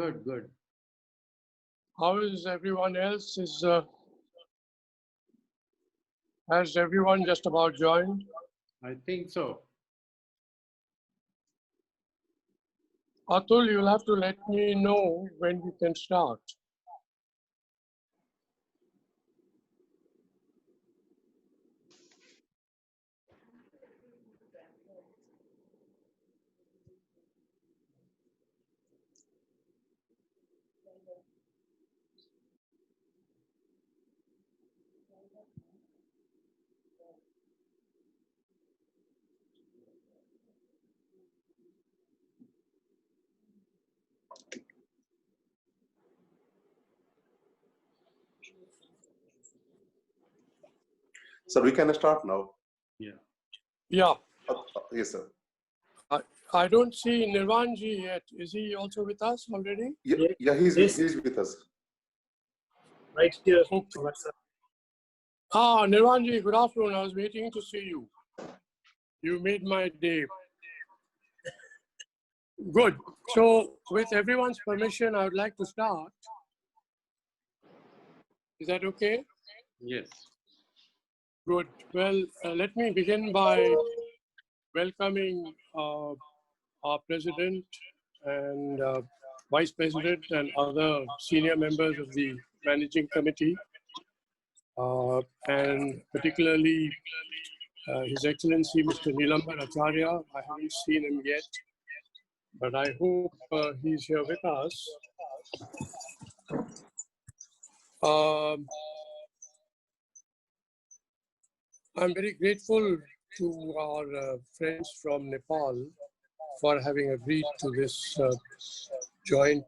Good, good. How is everyone else? Has everyone just about joined? I think so. Atul, you'll have to let me know when we can start. So we can start now. Yeah. Yeah. Yes, sir. I don't see Nirvanji yet. Is he also with us already? Yeah, he's with us. Right here. Okay. Nirvanji, good afternoon. I was waiting to see you. You made my day. Good. So with everyone's permission, I would like to start. Is that okay? Yes. Good. Well, let me begin by welcoming our president and vice president and other senior members of the managing committee, and particularly His Excellency Mr. Nilambar Acharya. I haven't seen him yet, but I hope he's here with us. I'm very grateful to our friends from Nepal for having agreed to this joint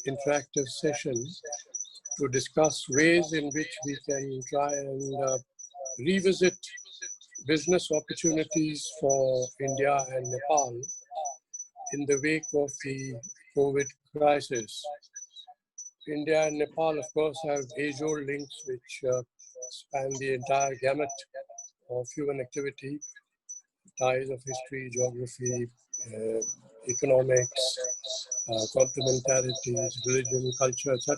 interactive session to discuss ways in which we can try and revisit business opportunities for India and Nepal in the wake of the COVID crisis. India and Nepal, of course, have age-old links which span the entire gamut of human activity, ties of history, geography, economics, complementarities, religion, culture, etc.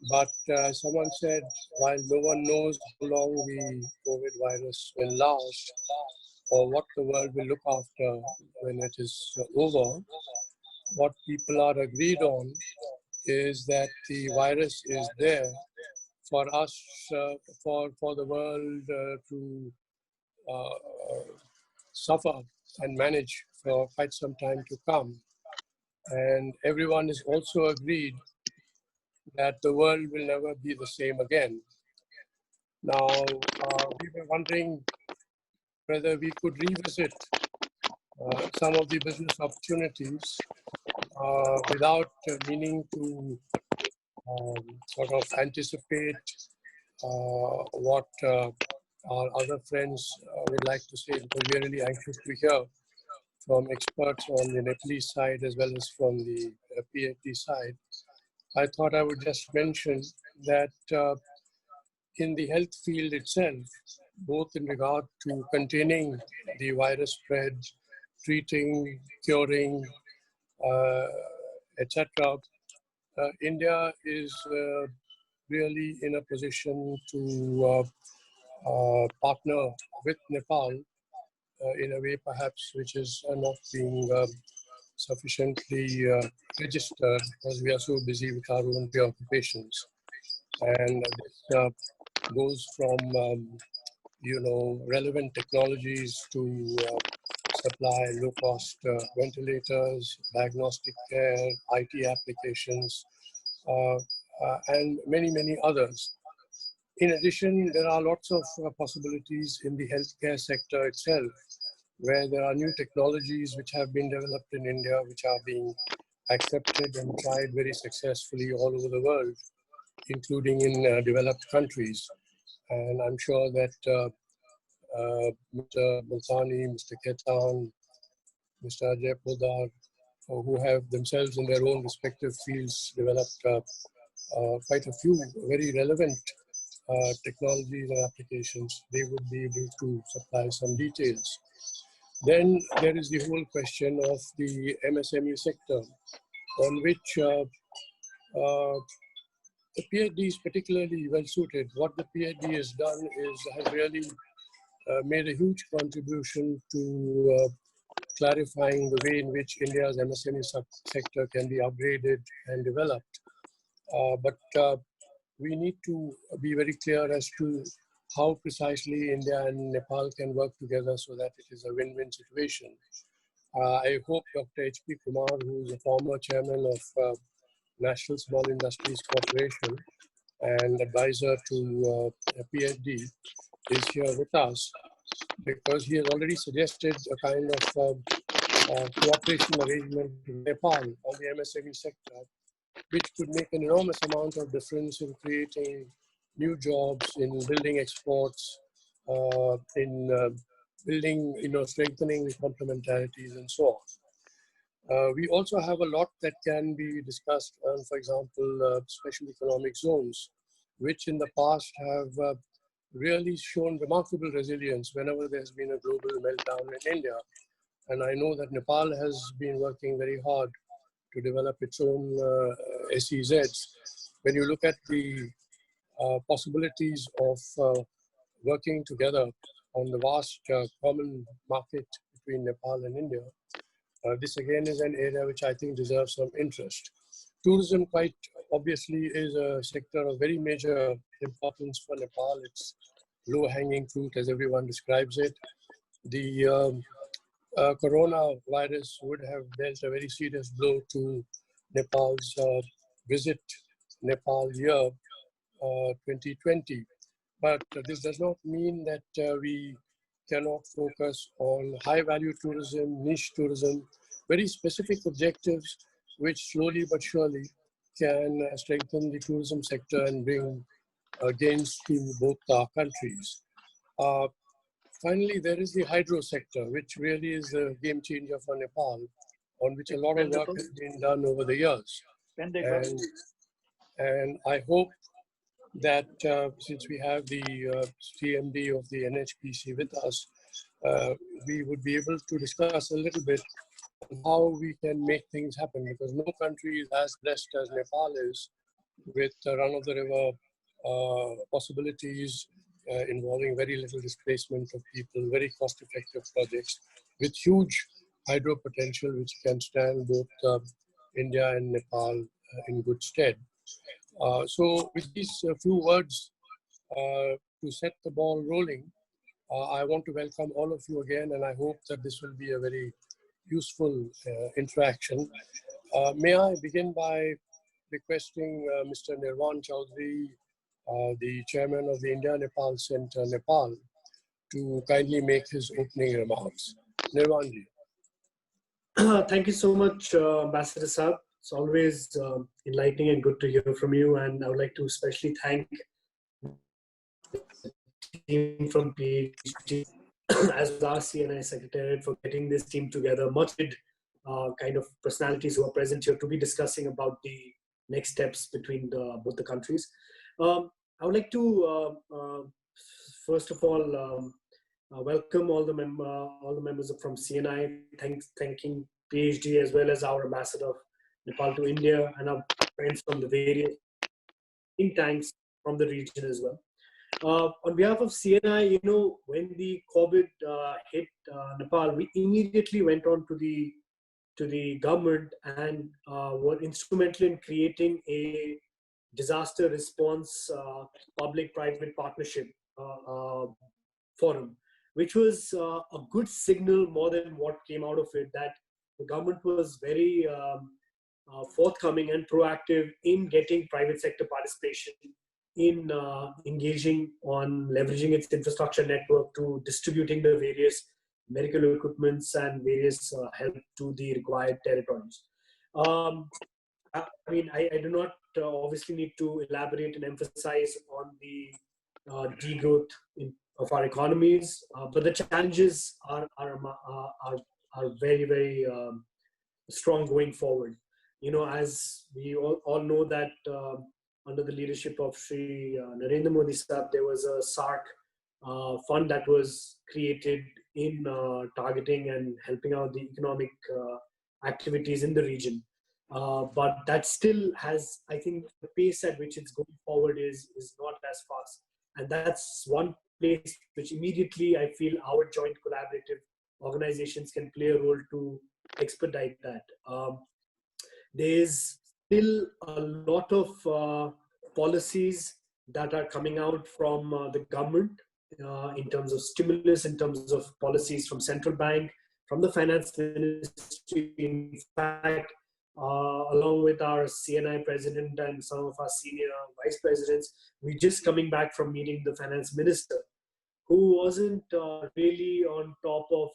But someone said, while no one knows how long the COVID virus will last or what the world will look after when it is over, what people are agreed on is that the virus is there for us, for the world to suffer and manage for quite some time to come. And everyone is also agreed that the world will never be the same again. Now, we were wondering whether we could revisit some of the business opportunities without meaning to sort of anticipate what our other friends would like to say, because we're really anxious to hear from experts on the Nepalese side as well as from the PhD side. I thought I would just mention that in the health field itself, both in regard to containing the virus spread, treating, curing, etc., India is really in a position to partner with Nepal in a way perhaps which is not being sufficiently registered because we are so busy with our own preoccupations. And this goes from relevant technologies to supply low-cost ventilators, diagnostic care, IT applications, and many, many others. In addition, there are lots of possibilities in the healthcare sector itself, where there are new technologies which have been developed in India, which are being accepted and tried very successfully all over the world, including in developed countries. And I'm sure that Mr. Balsani, Mr. Ketan, Mr. Ajay Podar, who have themselves in their own respective fields developed quite a few very relevant technologies and applications, they would be able to supply some details. Then there is the whole question of the MSME sector. on which the PhD is particularly well suited. What the PhD has done has really made a huge contribution to clarifying the way in which India's MSME sector can be upgraded and developed. But we need to be very clear as to how precisely India and Nepal can work together so that it is a win-win situation. I hope Dr. H.P. Kumar, who is a former chairman of National Small Industries Corporation and advisor to a PhD, is here with us, because he has already suggested a kind of cooperation arrangement with Nepal on the MSME sector, which could make an enormous amount of difference in creating new jobs, in building exports, in building, strengthening the complementarities and so on. We also have a lot that can be discussed on, for example, special economic zones, which in the past have really shown remarkable resilience whenever there's been a global meltdown in India. And I know that Nepal has been working very hard to develop its own SEZs. When you look at the possibilities of working together on the vast common market between Nepal and India, this again is an area which I think deserves some interest. Tourism quite obviously is a sector of very major importance for Nepal. It's low-hanging fruit, as everyone describes it. The coronavirus would have dealt a very serious blow to Nepal's visit Nepal year 2020. But this does not mean that we cannot focus on high-value tourism, niche tourism, very specific objectives, which slowly but surely can strengthen the tourism sector and bring gains to both our countries. Finally, there is the hydro sector, which really is a game changer for Nepal, on which a lot of work has been done over the years. And I hope that since we have the CMD of the NHPC with us, we would be able to discuss a little bit on how we can make things happen, because no country is as blessed as Nepal is with run-of-the-river possibilities involving very little displacement of people, very cost-effective projects with huge hydro potential, which can stand both India and Nepal in good stead. So with these few words to set the ball rolling, I want to welcome all of you again, and I hope that this will be a very useful interaction. May I begin by requesting Mr. Nirvan Chaudhary, the chairman of the India-Nepal Center, Nepal, to kindly make his opening remarks. Nirvanji. Thank you so much, Ambassador Saab. It's always enlightening and good to hear from you. And I would like to especially thank the team from PhD, as well as our CNI Secretariat, for getting this team together. Much kind of personalities who are present here to be discussing about the next steps between both the countries. I would like to, first of all, welcome all the members from CNI, thanking PhD as well as our ambassador of Nepal to India and our friends from the various think tanks from the region as well. On behalf of CNI, when the COVID hit Nepal, we immediately went on to the government and were instrumental in creating a disaster response public-private partnership forum, which was a good signal more than what came out of it, that the government was very forthcoming and proactive in getting private sector participation, in engaging on leveraging its infrastructure network to distributing the various medical equipments and various help to the required territories. I do not obviously need to elaborate and emphasize on the degrowth of our economies, but the challenges are very, very strong going forward. As we all know that under the leadership of Sri Narendra Modi Sahab, there was a SARC fund that was created in targeting and helping out the economic activities in the region. But that still has, I think, the pace at which it's going forward is not as fast. And that's one place which immediately I feel our joint collaborative organizations can play a role to expedite that. There's still a lot of policies that are coming out from the government in terms of stimulus, in terms of policies from central bank, from the finance ministry. In fact, along with our CNI president and some of our senior vice presidents, we're just coming back from meeting the finance minister, who wasn't really on top of,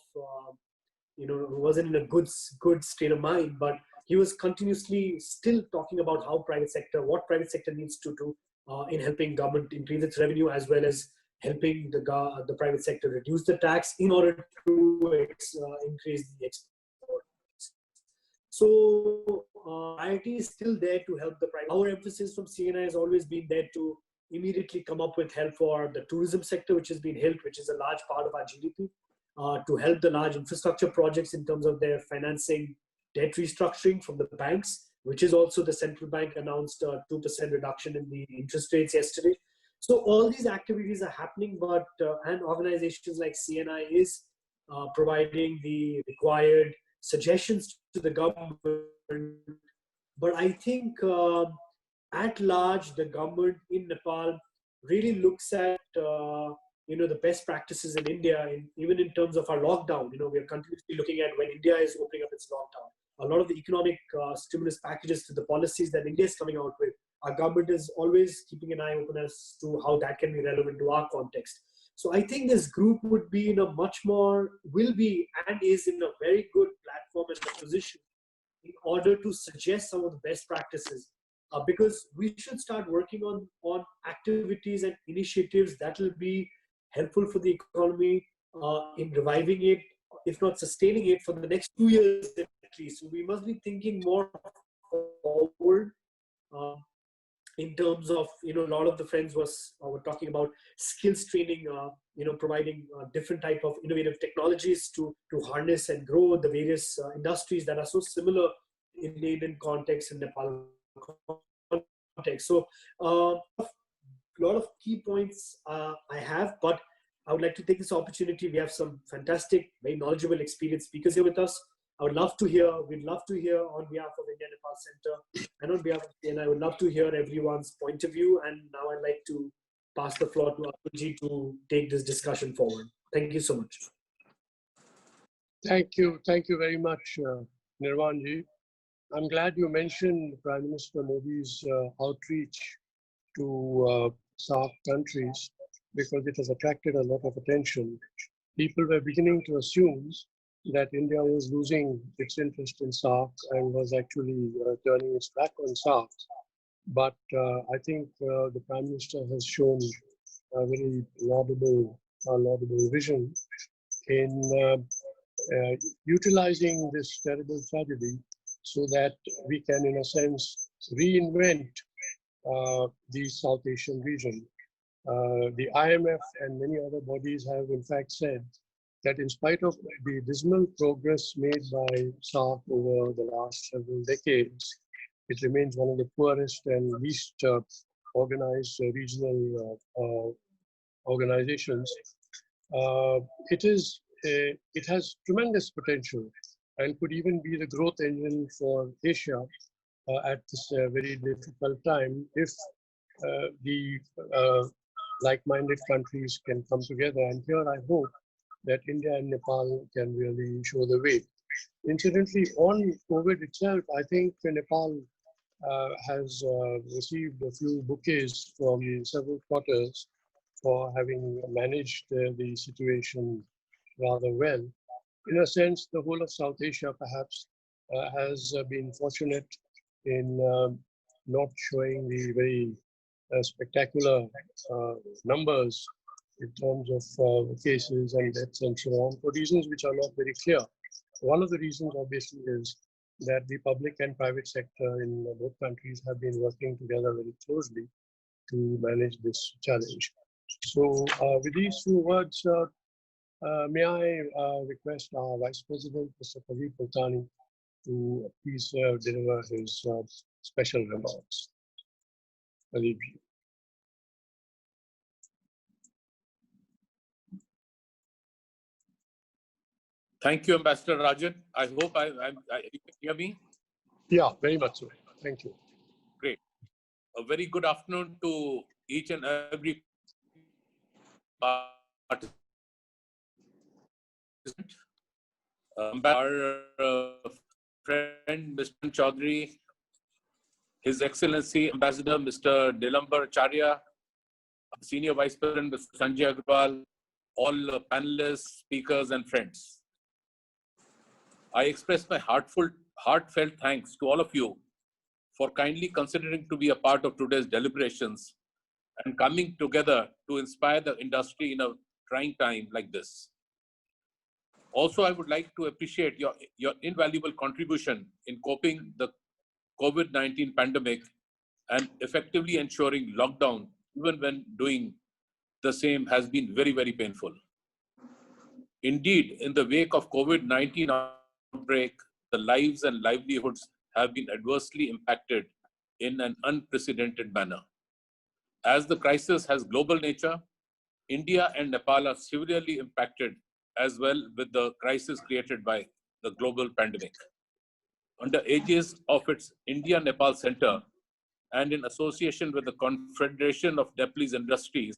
who wasn't in a good state of mind, but he was continuously still talking about how what private sector needs to do in helping government increase its revenue, as well as helping the private sector reduce the tax in order to increase the export. So IT is still there to help the private. Our emphasis from CNI has always been there to immediately come up with help for the tourism sector, which has been helped, which is a large part of our GDP, to help the large infrastructure projects in terms of their financing, debt restructuring from the banks, which is also the central bank announced a 2% reduction in the interest rates yesterday. So all these activities are happening, but and organizations like CNI is providing the required suggestions to the government. But I think at large, the government in Nepal really looks at the best practices in India, even in terms of our lockdown. We are continuously looking at when India is opening up its lockdown. A lot of the economic stimulus packages to the policies that India is coming out with, our government is always keeping an eye open as to how that can be relevant to our context. So I think this group would be in a will be and is in a very good platform and a position in order to suggest some of the best practices. Because we should start working on activities and initiatives that will be helpful for the economy in reviving it, if not sustaining it, for the next 2 years at least. So we must be thinking more forward in terms of, a lot of the friends were talking about skills training, providing different type of innovative technologies to harness and grow the various industries that are so similar in the Indian context and Nepal context. So a lot of key points I have, but I would like to take this opportunity. We have some fantastic, very knowledgeable, experienced speakers here with us. We'd love to hear on behalf of India Nepal Center and on behalf of CNI, I would love to hear everyone's point of view. And now I'd like to pass the floor to Atulji to take this discussion forward. Thank you so much. Thank you very much, Nirvanji. I'm glad you mentioned Prime Minister Modi's outreach to SAARC countries, because it has attracted a lot of attention. People were beginning to assume that India was losing its interest in SAARC and was actually turning its back on SAARC. But I think the Prime Minister has shown a very laudable vision in utilizing this terrible tragedy so that we can, in a sense, reinvent the South Asian region. The IMF and many other bodies have in fact said that in spite of the dismal progress made by SAARC over the last several decades, it remains one of the poorest and least organized regional organizations. It has tremendous potential and could even be the growth engine for Asia at this very difficult time if the like-minded countries can come together. And here I hope that India and Nepal can really show the way. Incidentally, on COVID itself, I think Nepal has received a few bouquets from several quarters for having managed the situation rather well. In a sense, the whole of South Asia perhaps has been fortunate in not showing the very spectacular numbers in terms of cases and deaths and so on, for reasons which are not very clear. One of the reasons, obviously, is that the public and private sector in both countries have been working together very closely to manage this challenge. So with these few words, may I request our Vice President, Mr. Pradeep Pultani, to please deliver his special remarks. Alib. Thank you, Ambassador Rajan. I hope you can hear me. Yeah, very much so. Thank you. Great. A very good afternoon to each and every participant. Our friend, Mr. Chaudhary, His Excellency Ambassador Mr. Nilambar Acharya, Senior Vice President Mr. Sanjay Agrawal, all panelists, speakers, and friends. I express my heartfelt thanks to all of you for kindly considering to be a part of today's deliberations and coming together to inspire the industry in a trying time like this. Also, I would like to appreciate your invaluable contribution in coping the COVID-19 pandemic and effectively ensuring lockdown, even when doing the same, has been very, very painful. Indeed, in the wake of COVID-19 outbreak, the lives and livelihoods have been adversely impacted in an unprecedented manner. As the crisis has global nature, India and Nepal are severely impacted as well with the crisis created by the global pandemic. Under aegis of its India-Nepal Center and in association with the Confederation of Nepalese Industries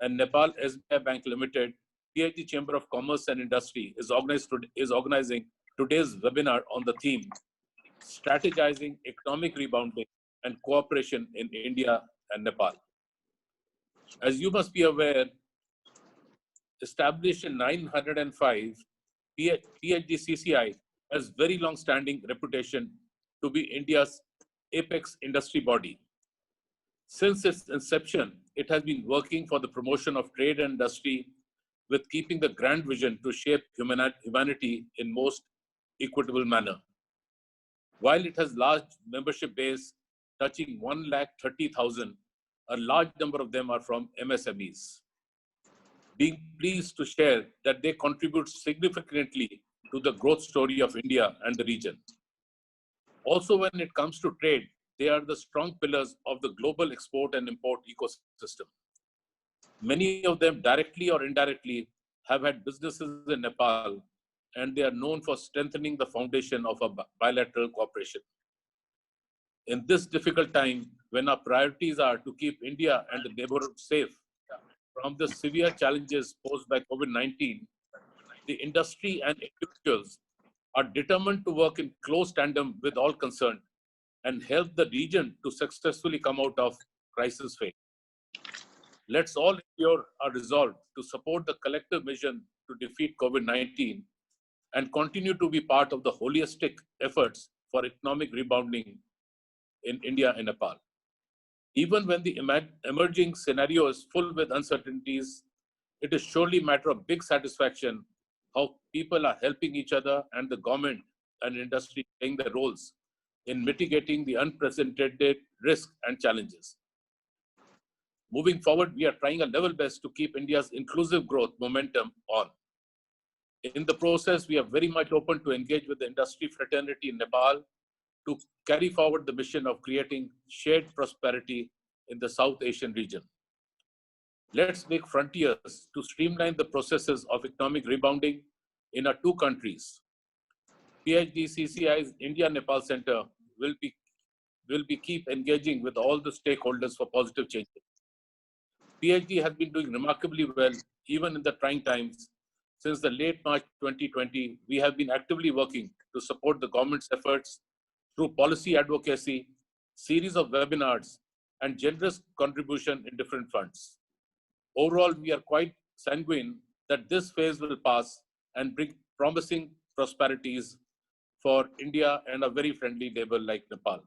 and Nepal SBI Bank Limited, PIG Chamber of Commerce and Industry is organizing today's webinar on the theme Strategizing Economic Rebounding and Cooperation in India and Nepal. As you must be aware, established in 905, PIGCCI has very long-standing reputation to be India's apex industry body. Since its inception, it has been working for the promotion of trade and industry with keeping the grand vision to shape humanity in most equitable manner. While it has large membership base touching 130,000, a large number of them are from MSMEs. Being pleased to share that they contribute significantly to the growth story of India and the region. Also, when it comes to trade, they are the strong pillars of the global export and import ecosystem. Many of them, directly or indirectly, have had businesses in Nepal, and they are known for strengthening the foundation of a bilateral cooperation. In this difficult time, when our priorities are to keep India and the neighborhood safe from the severe challenges posed by COVID-19, the industry and individuals are determined to work in close tandem with all concerned and help the region to successfully come out of crisis phase. Let's all ensure our resolve to support the collective mission to defeat COVID-19 and continue to be part of the holistic efforts for economic rebounding in India and Nepal. Even when the emerging scenario is full with uncertainties, it is surely a matter of big satisfaction how people are helping each other and the government and industry playing their roles in mitigating the unprecedented risks and challenges. Moving forward, we are trying our level best to keep India's inclusive growth momentum on. In the process, we are very much open to engage with the industry fraternity in Nepal to carry forward the mission of creating shared prosperity in the South Asian region. Let's make frontiers to streamline the processes of economic rebounding in our two countries. PIGCCI's India-Nepal Center will be keep engaging with all the stakeholders for positive changes. PIG has been doing remarkably well even in the trying times. Since the late March 2020, we have been actively working to support the government's efforts through policy advocacy, series of webinars, and generous contribution in different fronts. Overall, we are quite sanguine that this phase will pass and bring promising prosperities for India and a very friendly neighbor like Nepal.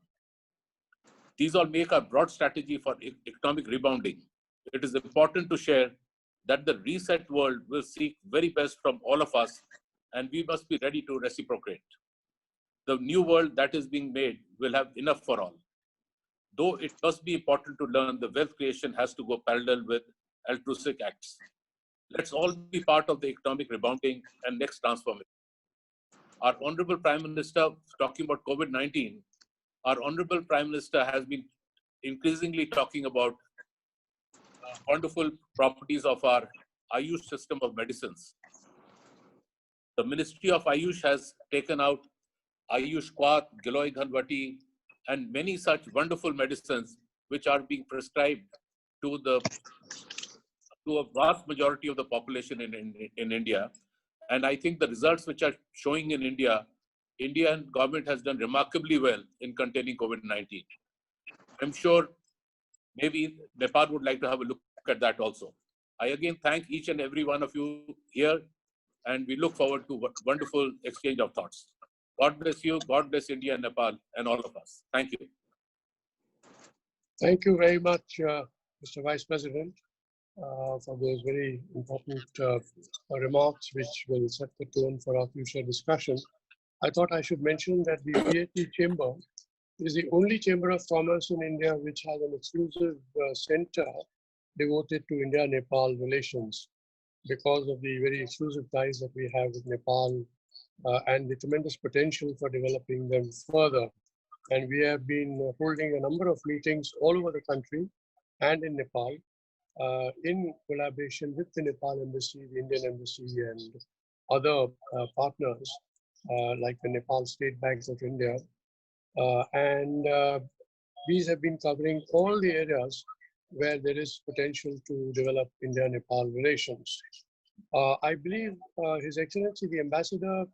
These all make a broad strategy for economic rebounding. It is important to share that the reset world will seek very best from all of us, and we must be ready to reciprocate. The new world that is being made will have enough for all. Though it must be important to learn, the wealth creation has to go parallel with altruistic acts. Let's all be part of the economic rebounding and next transformation. our Honorable Prime Minister, talking about COVID-19, our Honorable Prime Minister has been increasingly talking about wonderful properties of our Ayush system of medicines. The Ministry of Ayush has taken out Ayush Quat, Giloy Ghanvati, and many such wonderful medicines which are being prescribed to a vast majority of the population in India. And I think the results which are showing in India, Indian government has done remarkably well in containing COVID-19. I'm sure maybe Nepal would like to have a look at that also. I again thank each and every one of you here, and we look forward to wonderful exchange of thoughts. God bless you, God bless India and Nepal and all of us. Thank you. Thank you very much, Mr. Vice President, for those very important remarks which will set the tone for our future discussion. I thought I should mention that the PhD Chamber is the only Chamber of Commerce in India which has an exclusive center devoted to India-Nepal relations because of the very exclusive ties that we have with Nepal and the tremendous potential for developing them further. And we have been holding a number of meetings all over the country and in Nepal in collaboration with the Nepal Embassy, the Indian Embassy, and other partners like the Nepal State Banks of India. These have been covering all the areas where there is potential to develop India-Nepal relations. I believe His Excellency the Ambassador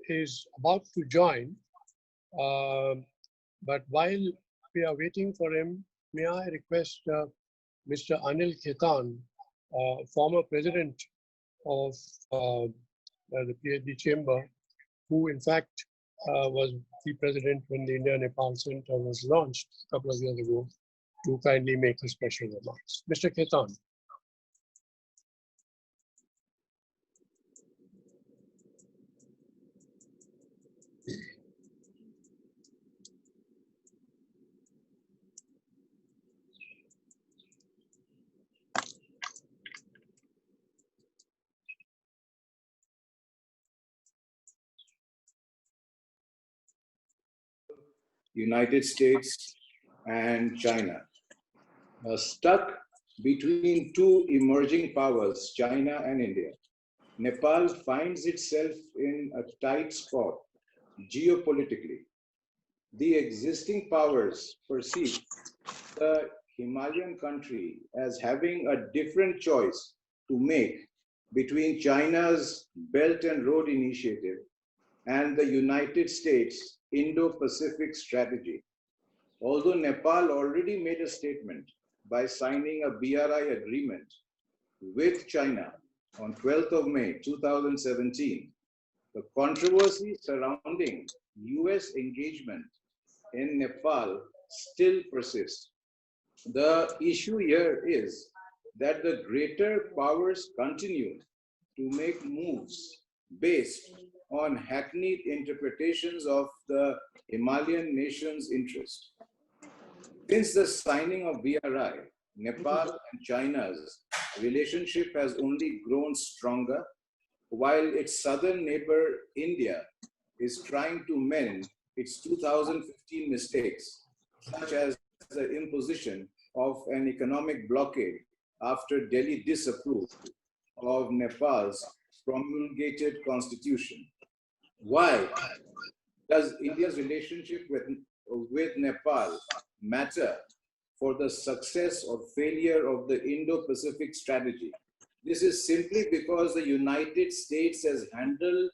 is about to join, but while we are waiting for him, may I request Mr. Anil Khetan, former president of the PhD Chamber, who in fact was the president when the India-Nepal Center was launched a couple of years ago, to kindly make a special remarks. Mr. Khetan. United States and China. Stuck between two emerging powers, China and India, Nepal finds itself in a tight spot geopolitically. The existing powers perceive the Himalayan country as having a different choice to make between China's Belt and Road Initiative and the United States Indo-Pacific strategy. Although Nepal already made a statement by signing a BRI agreement with China on 12th of May 2017, the controversy surrounding US engagement in Nepal still persists. The issue here is that the greater powers continue to make moves based on hackneyed interpretations of the Himalayan nation's interest. Since the signing of BRI, Nepal and China's relationship has only grown stronger, while its southern neighbor, India, is trying to mend its 2015 mistakes, such as the imposition of an economic blockade after Delhi disapproved of Nepal's promulgated constitution. Why does India's relationship with Nepal matter for the success or failure of the Indo-Pacific strategy? This is simply because the United States has handed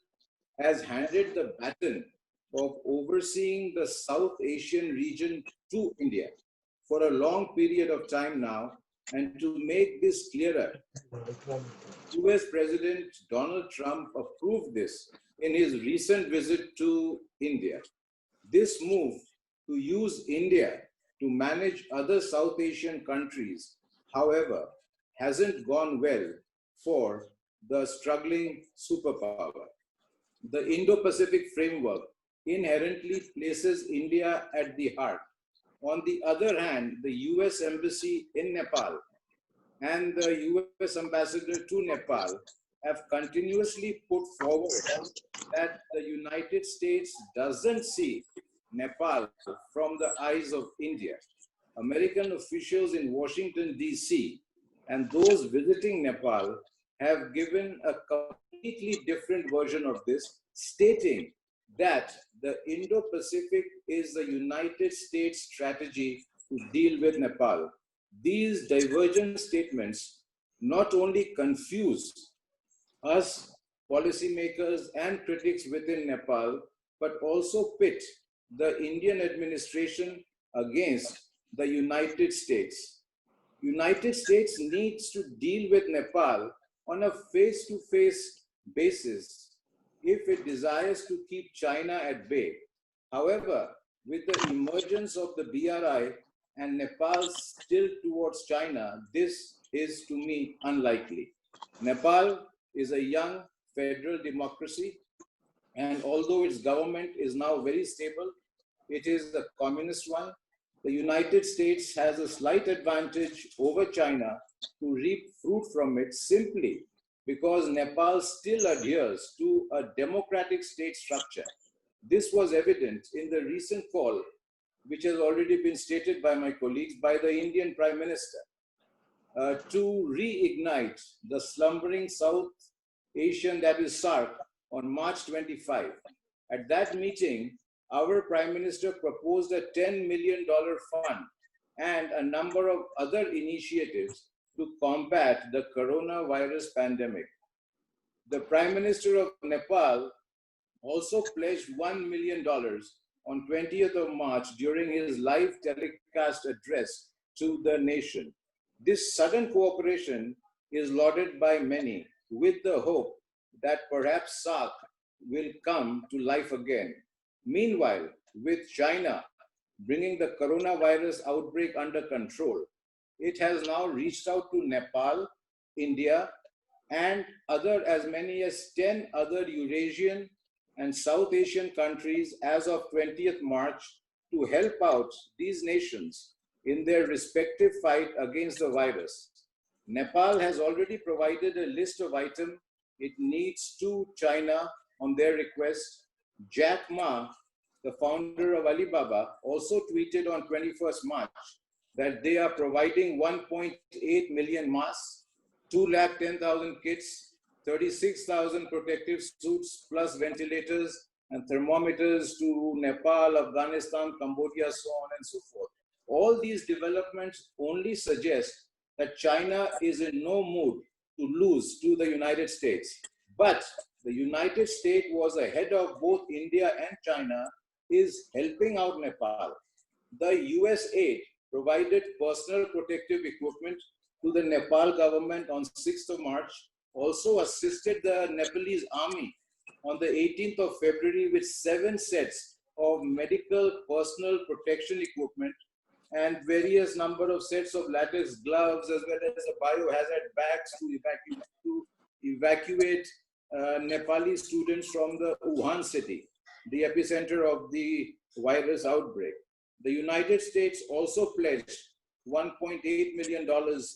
the baton of overseeing the South Asian region to India for a long period of time now. And to make this clearer, US President Donald Trump approved this in his recent visit to India. This move to use India to manage other South Asian countries, however, hasn't gone well for the struggling superpower. The Indo-Pacific framework inherently places India at the heart. On the other hand, the US Embassy in Nepal and the US Ambassador to Nepal have continuously put forward that the United States doesn't see Nepal from the eyes of India. American officials in Washington, D.C., and those visiting Nepal have given a completely different version of this, stating that the Indo-Pacific is the United States strategy to deal with Nepal. These divergent statements not only confuse us, policymakers and critics within Nepal, but also pit the Indian administration against the United States. United States needs to deal with Nepal on a face-to-face basis if it desires to keep China at bay. However, with the emergence of the BRI and Nepal's tilt towards China, this is to me unlikely. Nepal is a young federal democracy, and although its government is now very stable, it is a communist one. The United States has a slight advantage over China to reap fruit from it simply because Nepal still adheres to a democratic state structure. This was evident in the recent call, which has already been stated by my colleagues, by the Indian Prime Minister, to reignite the slumbering South Asian, that is SARC, on March 25. At that meeting, our Prime Minister proposed a $10 million fund and a number of other initiatives to combat the coronavirus pandemic. The Prime Minister of Nepal also pledged $1 million on 20th of March during his live telecast address to the nation. This sudden cooperation is lauded by many with the hope that perhaps SARC will come to life again. Meanwhile, with China bringing the coronavirus outbreak under control, it has now reached out to Nepal, India, and as many as 10 other Eurasian and South Asian countries as of 20th March to help out these nations in their respective fight against the virus. Nepal has already provided a list of items it needs to China on their request. Jack Ma, the founder of Alibaba, also tweeted on 21st March that they are providing 1.8 million masks, 210,000 kits, 36,000 protective suits, plus ventilators and thermometers to Nepal, Afghanistan, Cambodia, so on and so forth. All these developments only suggest that China is in no mood to lose to the United States. But the United States was ahead of both India and China, is helping out Nepal. The US aid provided personal protective equipment to the Nepal government on 6th of March, also assisted the Nepalese army on the 18th of February with 7 sets of medical personal protection equipment and various number of sets of latex gloves, as well as the biohazard bags to evacuate Nepali students from the Wuhan city, the epicenter of the virus outbreak. The United States also pledged $1.8 million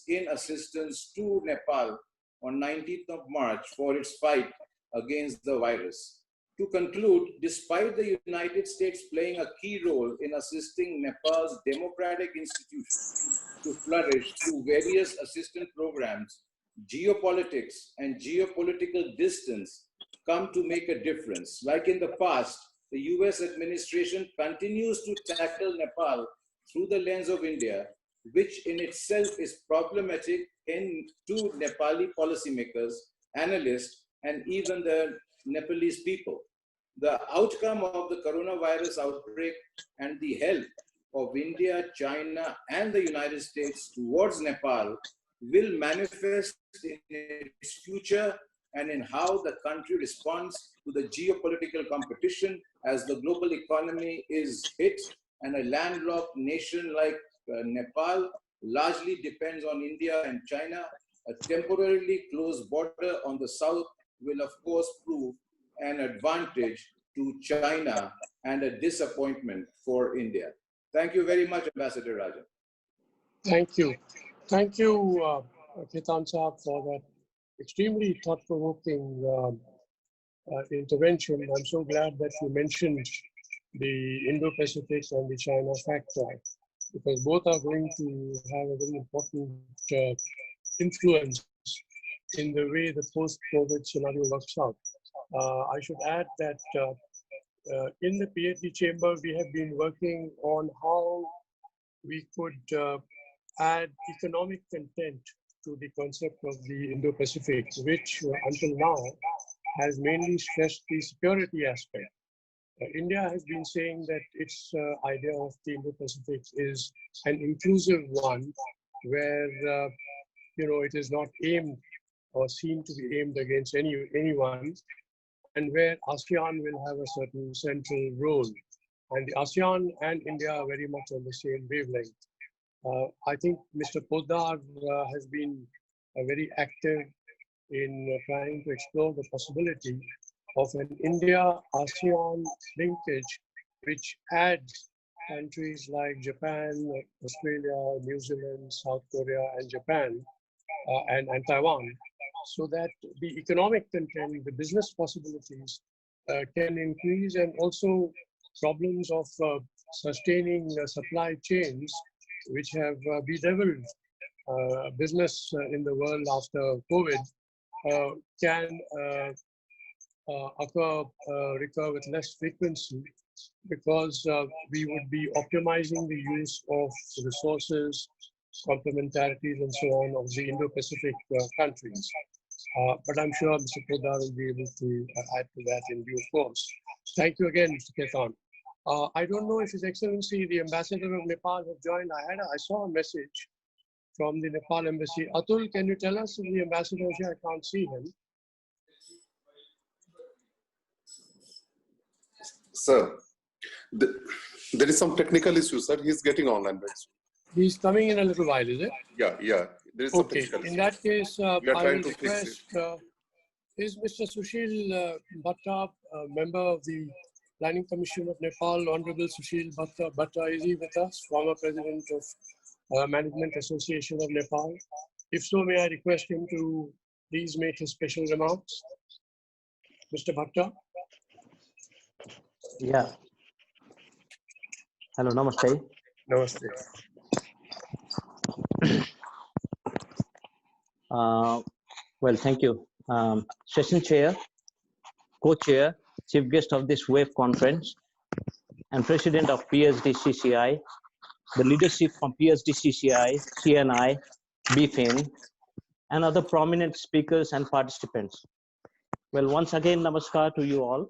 in assistance to Nepal on 19th of March for its fight against the virus. To conclude, despite the United States playing a key role in assisting Nepal's democratic institutions to flourish through various assistance programs, geopolitics and geopolitical distance come to make a difference. Like in the past, the US administration continues to tackle Nepal through the lens of India, which in itself is problematic to Nepali policymakers, analysts, and even the Nepalese people. The outcome of the coronavirus outbreak and the help of India, China, and the United States towards Nepal will manifest in its future and in how the country responds to the geopolitical competition as the global economy is hit and a landlocked nation like Nepal largely depends on India and China. A temporarily closed border on the south will of course prove an advantage to China and a disappointment for India. Thank you very much, Ambassador Rajan. Thank you. Thank you, Ketan Saab, for that extremely thought-provoking intervention. I'm so glad that you mentioned the Indo-Pacific and the China factor, because both are going to have a very important influence in the way the post-COVID scenario works out. I should add that in the PhD chamber, we have been working on how we could add economic content to the concept of the Indo-Pacific, which until now has mainly stressed the security aspect. India has been saying that its idea of the Indo-Pacific is an inclusive one, where it is not aimed or seen to be aimed against anyone, and where ASEAN will have a certain central role. And the ASEAN and India are very much on the same wavelength. I think Mr. Poddar has been very active in trying to explore the possibility of an India-ASEAN linkage, which adds countries like Japan, Australia, New Zealand, South Korea, and Japan, and Taiwan, so that the economic content, the business possibilities can increase, and also problems of sustaining supply chains, which have bedeviled business in the world after COVID, can recur with less frequency, because we would be optimizing the use of resources, complementarities, and so on of the Indo-Pacific countries. But I'm sure Mr. Poddar will be able to add to that in due course. Thank you again, Mr. Ketan. I don't know if His Excellency, the Ambassador of Nepal, have joined. I saw a message from the Nepal Embassy. Atul, can you tell us if the Ambassador is here? I can't see him. Sir, there is some technical issue, sir. He's getting online. He's coming in a little while, is it? Yeah. There is some Okay. technical In issue. that case, We are I trying will to fix request, is Mr. Sushil Bhatta, a member of the Planning Commission of Nepal, Honorable Sushil Bhatta, is he with us, former President of Management Association of Nepal? If so, may I request him to please make his special remarks? Mr. Bhatta? Yeah. Hello, namaste. Namaste. Well, thank you. Session chair, co-chair, chief guest of this web conference, and president of PSDCCI, the leadership from PSDCCI, CNI, BFIN, and other prominent speakers and participants. Well, once again, namaskar to you all.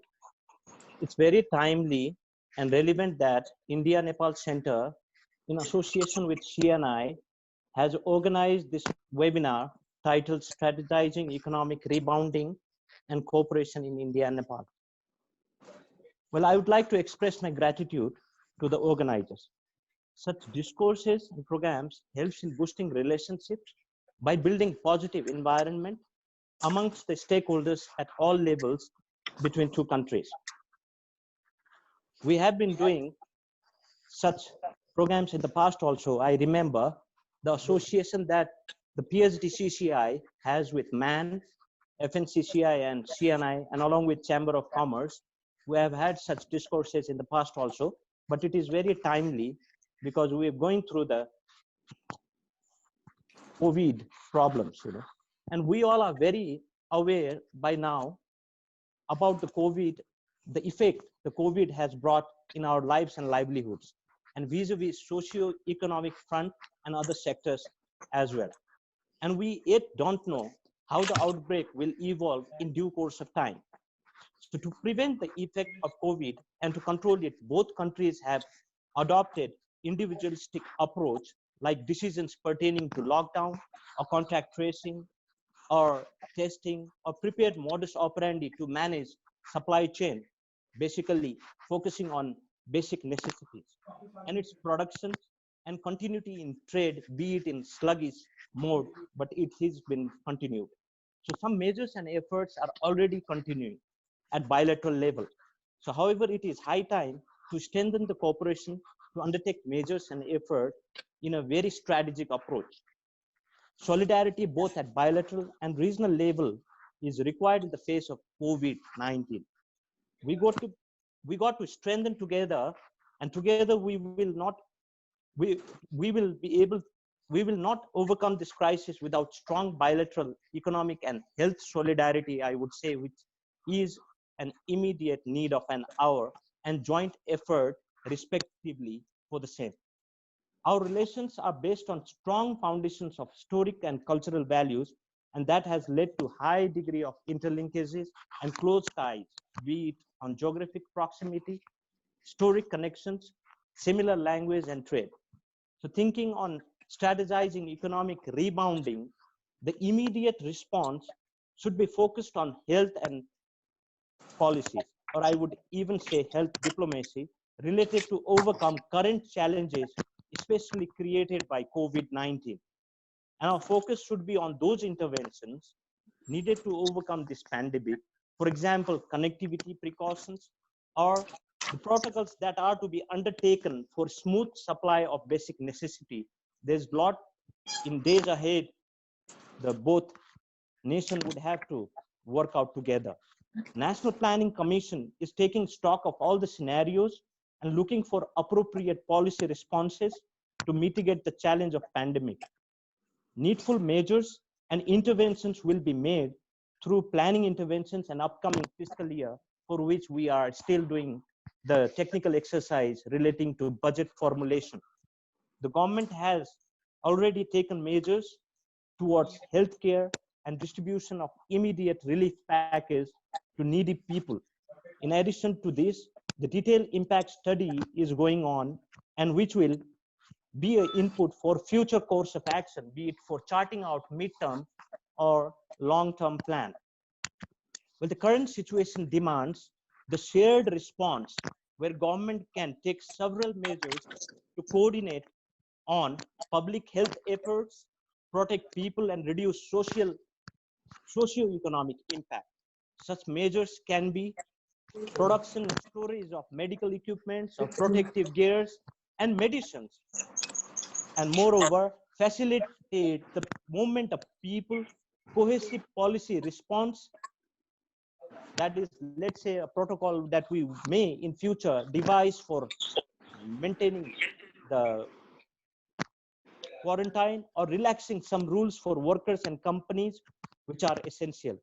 It's very timely and relevant that India-Nepal Center, in association with CNI, has organized this webinar titled Strategizing Economic Rebounding and Cooperation in India and Nepal. Well, I would like to express my gratitude to the organizers. Such discourses and programs helps in boosting relationships by building positive environment amongst the stakeholders at all levels between two countries. We have been doing such programs in the past also. I remember the association that the PSDCCI has with MAN, FNCCI, and CNI, and along with Chamber of Commerce. We have had such discourses in the past also, but it is very timely because we are going through the COVID problems, and we all are very aware by now about the COVID, the effect the COVID has brought in our lives and livelihoods, and vis-a-vis socio-economic front and other sectors as well. And we yet don't know how the outbreak will evolve in due course of time. So to prevent the effect of COVID and to control it, both countries have adopted individualistic approach, like decisions pertaining to lockdown or contact tracing or testing, or prepared modus operandi to manage supply chain, basically focusing on basic necessities and its production and continuity in trade, be it in sluggish mode, but it has been continued. So some measures and efforts are already continuing at bilateral level. So however, it is high time to strengthen the cooperation to undertake measures and effort in a very strategic approach. Solidarity both at bilateral and regional level is required in the face of COVID-19. We got to strengthen together, and together we, we will be able we will not overcome this crisis without strong bilateral economic and health solidarity, I would say, which is an immediate need of an hour, and joint effort respectively for the same. Our relations are based on strong foundations of historic and cultural values, and that has led to high degree of interlinkages and close ties, be it on geographic proximity, historic connections, similar language and trade. So thinking on strategizing economic rebounding, the immediate response should be focused on health and policies, or I would even say health diplomacy, related to overcome current challenges, especially created by COVID-19. And our focus should be on those interventions needed to overcome this pandemic. For example, connectivity precautions or the protocols that are to be undertaken for smooth supply of basic necessity. There's a lot in days ahead the both nation would have to work out together. National Planning Commission is taking stock of all the scenarios and looking for appropriate policy responses to mitigate the challenge of pandemic. Needful measures and interventions will be made through planning interventions and upcoming fiscal year, for which we are still doing the technical exercise relating to budget formulation. The government has already taken measures towards healthcare and distribution of immediate relief package to needy people. In addition to this, the detailed impact study is going on, and which will be an input for future course of action, be it for charting out midterm or long-term plan. Well, the current situation demands the shared response where government can take several measures to coordinate on public health efforts, protect people, and reduce socio-economic impact. Such measures can be production and storage of medical equipments, of protective gears and medicines, and moreover, facilitate the movement of people, cohesive policy response, that is, let's say, a protocol that we may in future devise for maintaining the quarantine or relaxing some rules for workers and companies which are essential.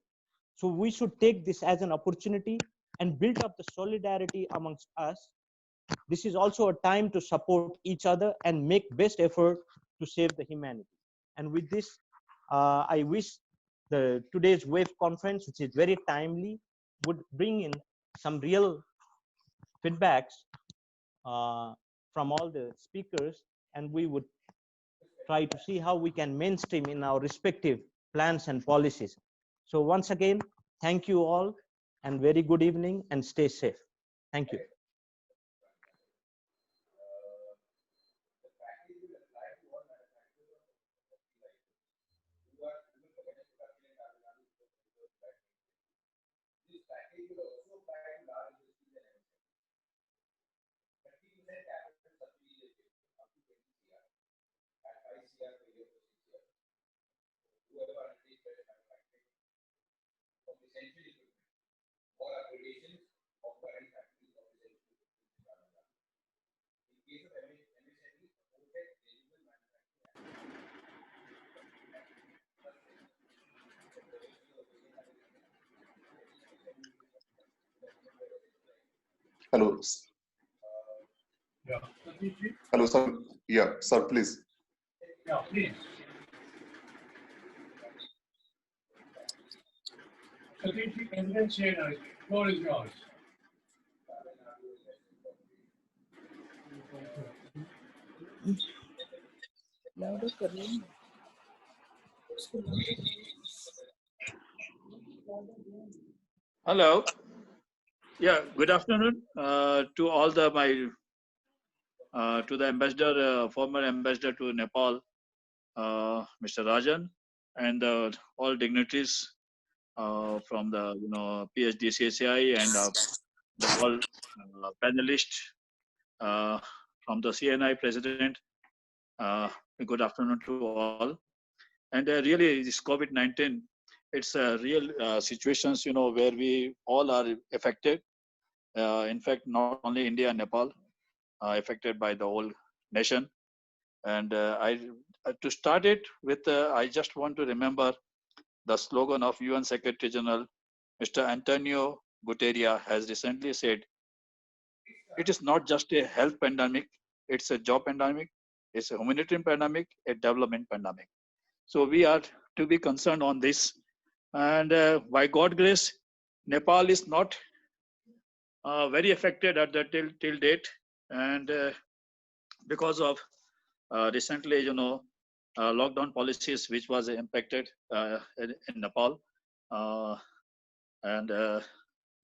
So we should take this as an opportunity and build up the solidarity amongst us. This is also a time to support each other and make best effort to save the humanity. And with this, I wish today's wave conference, which is very timely, would bring in some real feedbacks from all the speakers, and we would try to see how we can mainstream in our respective plans and policies. So once again, thank you all, and very good evening, and stay safe. Thank you. Hello. Yeah. Hello, sir. Yeah, sir, please. Yeah, please. Satish, President Sena, floor is yours. Hello. Yeah, good afternoon to all to the ambassador, former ambassador to Nepal, Mr. Rajan, and all dignitaries from the PhD CSI and the all panelists from the CNI president. Good afternoon to all. And really, this COVID-19, it's a real situations, where we all are affected. In fact, not only India and Nepal, affected by the whole nation. And to start it with, I just want to remember the slogan of UN Secretary General, Mr. Antonio Guterres has recently said, it is not just a health pandemic, it's a job pandemic, it's a humanitarian pandemic, a development pandemic. So we are to be concerned on this. And by God's grace, Nepal is not very affected at the till date. And because of recently, lockdown policies which was impacted in Nepal. Uh, and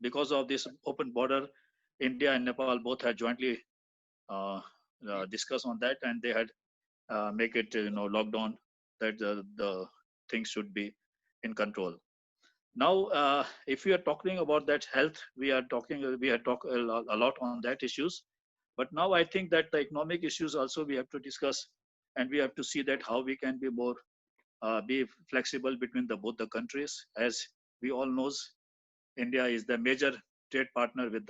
because of this open border, India and Nepal both had jointly discussed on that, and they had make it lockdown, that the things should be in control. Now, if we are talking about that health, we had talked a lot on that issues. But now I think that the economic issues also we have to discuss, and we have to see that how we can be more be flexible between both the countries. As we all knows, India is the major trade partner with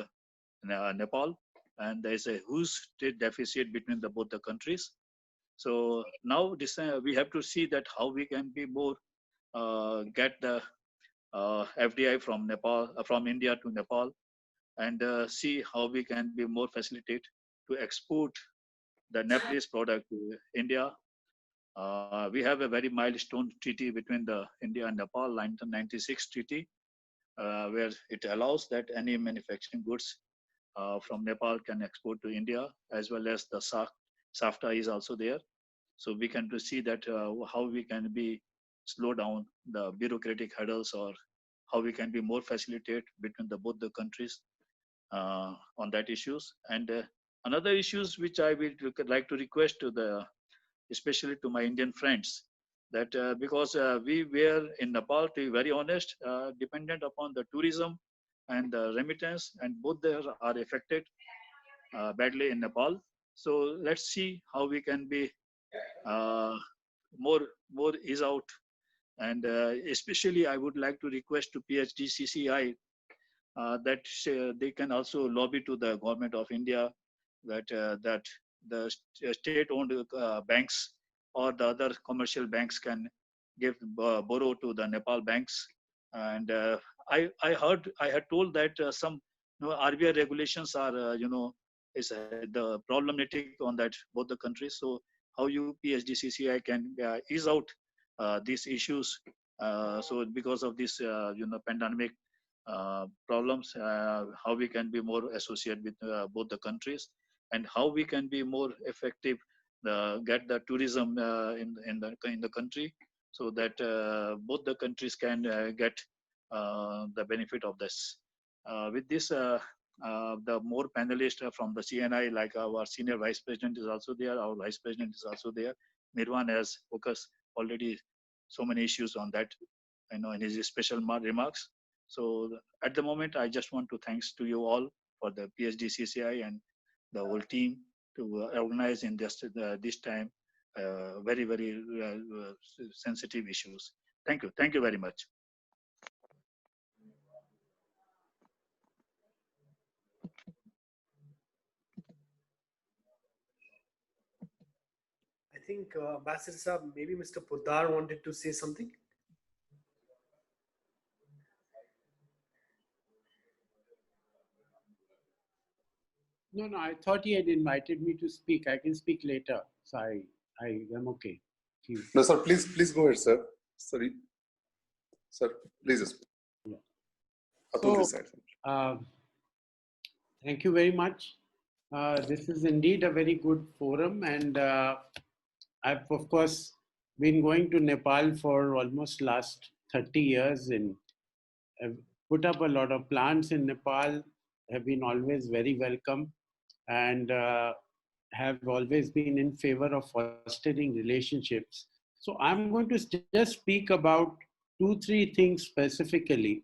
Nepal, and there is a huge trade deficit between both the countries. So now we have to see that how we can be more get the FDI from Nepal, from India to Nepal, and see how we can be more facilitate to export the Nepalese product to India. We have a very milestone treaty between the India and Nepal, 1996 treaty, where it allows that any manufacturing goods from Nepal can export to India, as well as the SAFTA is also there. So we can to see that how we can be slow down the bureaucratic hurdles, or how we can be more facilitate between both the countries on that issues. And another issues which I will like to request to especially to my Indian friends, that because we were in Nepal, to be very honest, dependent upon the tourism and the remittance, and both there are affected badly in Nepal. So let's see how we can be uh, more ease out. And especially I would like to request to PhD that they can also lobby to the government of India that the state-owned banks or the other commercial banks can give borrow to the Nepal banks. And I had told that some RBI regulations are is the problematic on that both the countries. So how you PhDCCI can ease out these issues. So because of this pandemic problems, how we can be more associated with both the countries, and how we can be more effective, get the tourism in the country, so that both the countries can get the benefit of this. With this, the more panelists from the CNI, like our senior vice president is also there, our vice president is also there. Mirwan has focused already so many issues on that, in his special remarks. So at the moment, I just want to thanks to you all for the PhDCCI and the whole team to organize in this time very, very sensitive issues. Thank you. Thank you very much. I think Ambassador Saab, maybe Mr. Poddar wanted to say something. No, I thought he had invited me to speak. I can speak later. So I am okay. No, sir, please go ahead, sir. Sorry. Sir, please. Yeah. So, thank you very much. This is indeed a very good forum, and I've of course been going to Nepal for almost last 30 years, and I've put up a lot of plants in Nepal, have been always very welcome, and have always been in favor of fostering relationships. So I'm going to just speak about 2-3 things specifically.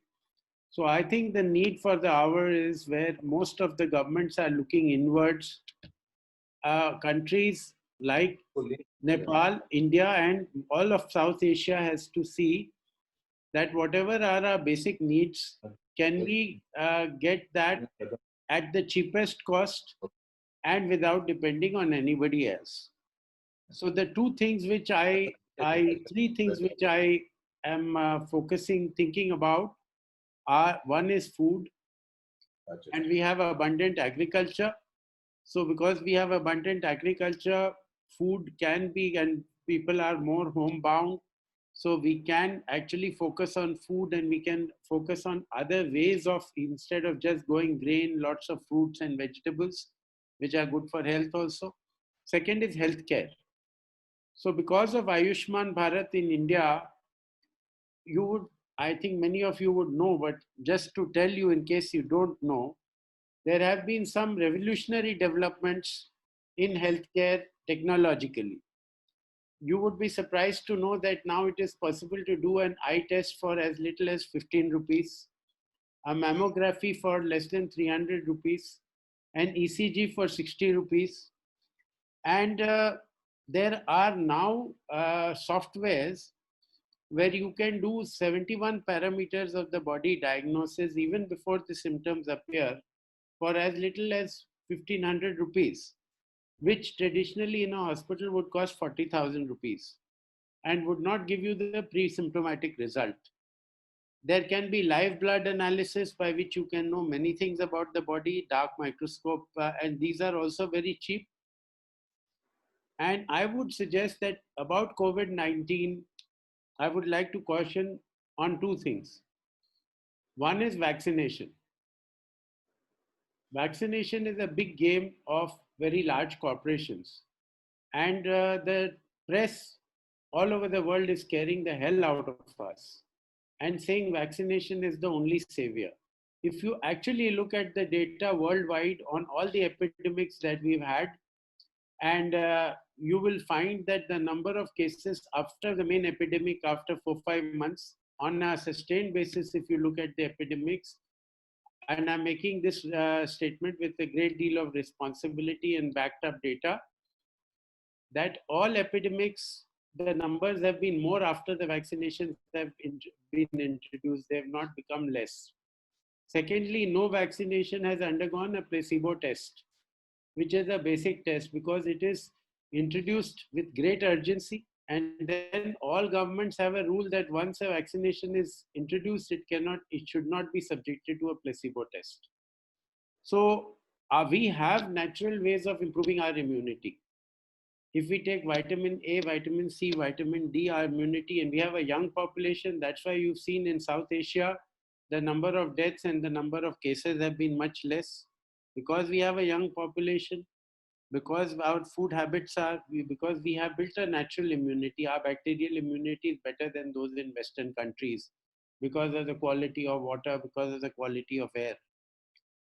So I think the need for the hour is where most of the governments are looking inwards. Countries like Nepal, India, and all of South Asia has to see that whatever are our basic needs, can we get that at the cheapest cost and without depending on anybody else. So the three things which I am thinking about are: one is food, and we have abundant agriculture. So because we have abundant agriculture, food can be, and people are more homebound. So we can actually focus on food, and we can focus on other ways of, instead of just going grain, lots of fruits and vegetables, which are good for health also. Second is healthcare. So because of Ayushman Bharat in India, you would, I think many of you would know, but just to tell you in case you don't know, there have been some revolutionary developments in healthcare technologically. You would be surprised to know that now it is possible to do an eye test for as little as 15 rupees, a mammography for less than 300 rupees, an ECG for 60 rupees. And there are now softwares where you can do 71 parameters of the body diagnosis even before the symptoms appear for as little as 1500 rupees, which traditionally in a hospital would cost 40,000 rupees and would not give you the pre-symptomatic result. There can be live blood analysis by which you can know many things about the body, dark microscope, and these are also very cheap. And I would suggest that about COVID-19, I would like to caution on two things. One is vaccination. Vaccination is a big game of very large corporations. And the press all over the world is scaring the hell out of us and saying vaccination is the only savior. If you actually look at the data worldwide on all the epidemics that we've had, and you will find that the number of cases after the main epidemic, after 4-5 months, on a sustained basis, if you look at the epidemics, and I'm making this statement with a great deal of responsibility and backed up data, that all epidemics, the numbers have been more after the vaccinations have been introduced. They have not become less. Secondly, no vaccination has undergone a placebo test, which is a basic test because it is introduced with great urgency. And then all governments have a rule that once a vaccination is introduced, it should not be subjected to a placebo test. So we have natural ways of improving our immunity. If we take vitamin A, vitamin C, vitamin D, our immunity, and we have a young population, that's why you've seen in South Asia, the number of deaths and the number of cases have been much less because we have a young population, because our food habits are, because we have built a natural immunity. Our bacterial immunity is better than those in Western countries because of the quality of water, because of the quality of air.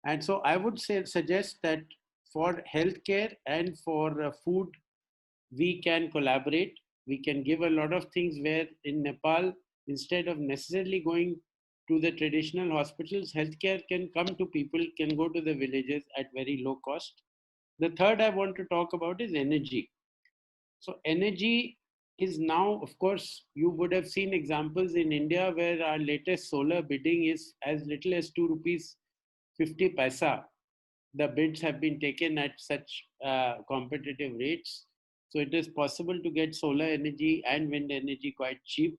And so I would suggest that for healthcare and for food, we can collaborate. We can give a lot of things where in Nepal, instead of necessarily going to the traditional hospitals, healthcare can come to people, can go to the villages at very low cost. The third I want to talk about is energy. So energy is now, of course, you would have seen examples in India where our latest solar bidding is as little as 2 rupees 50 paisa. The bids have been taken at such competitive rates. So it is possible to get solar energy and wind energy quite cheap.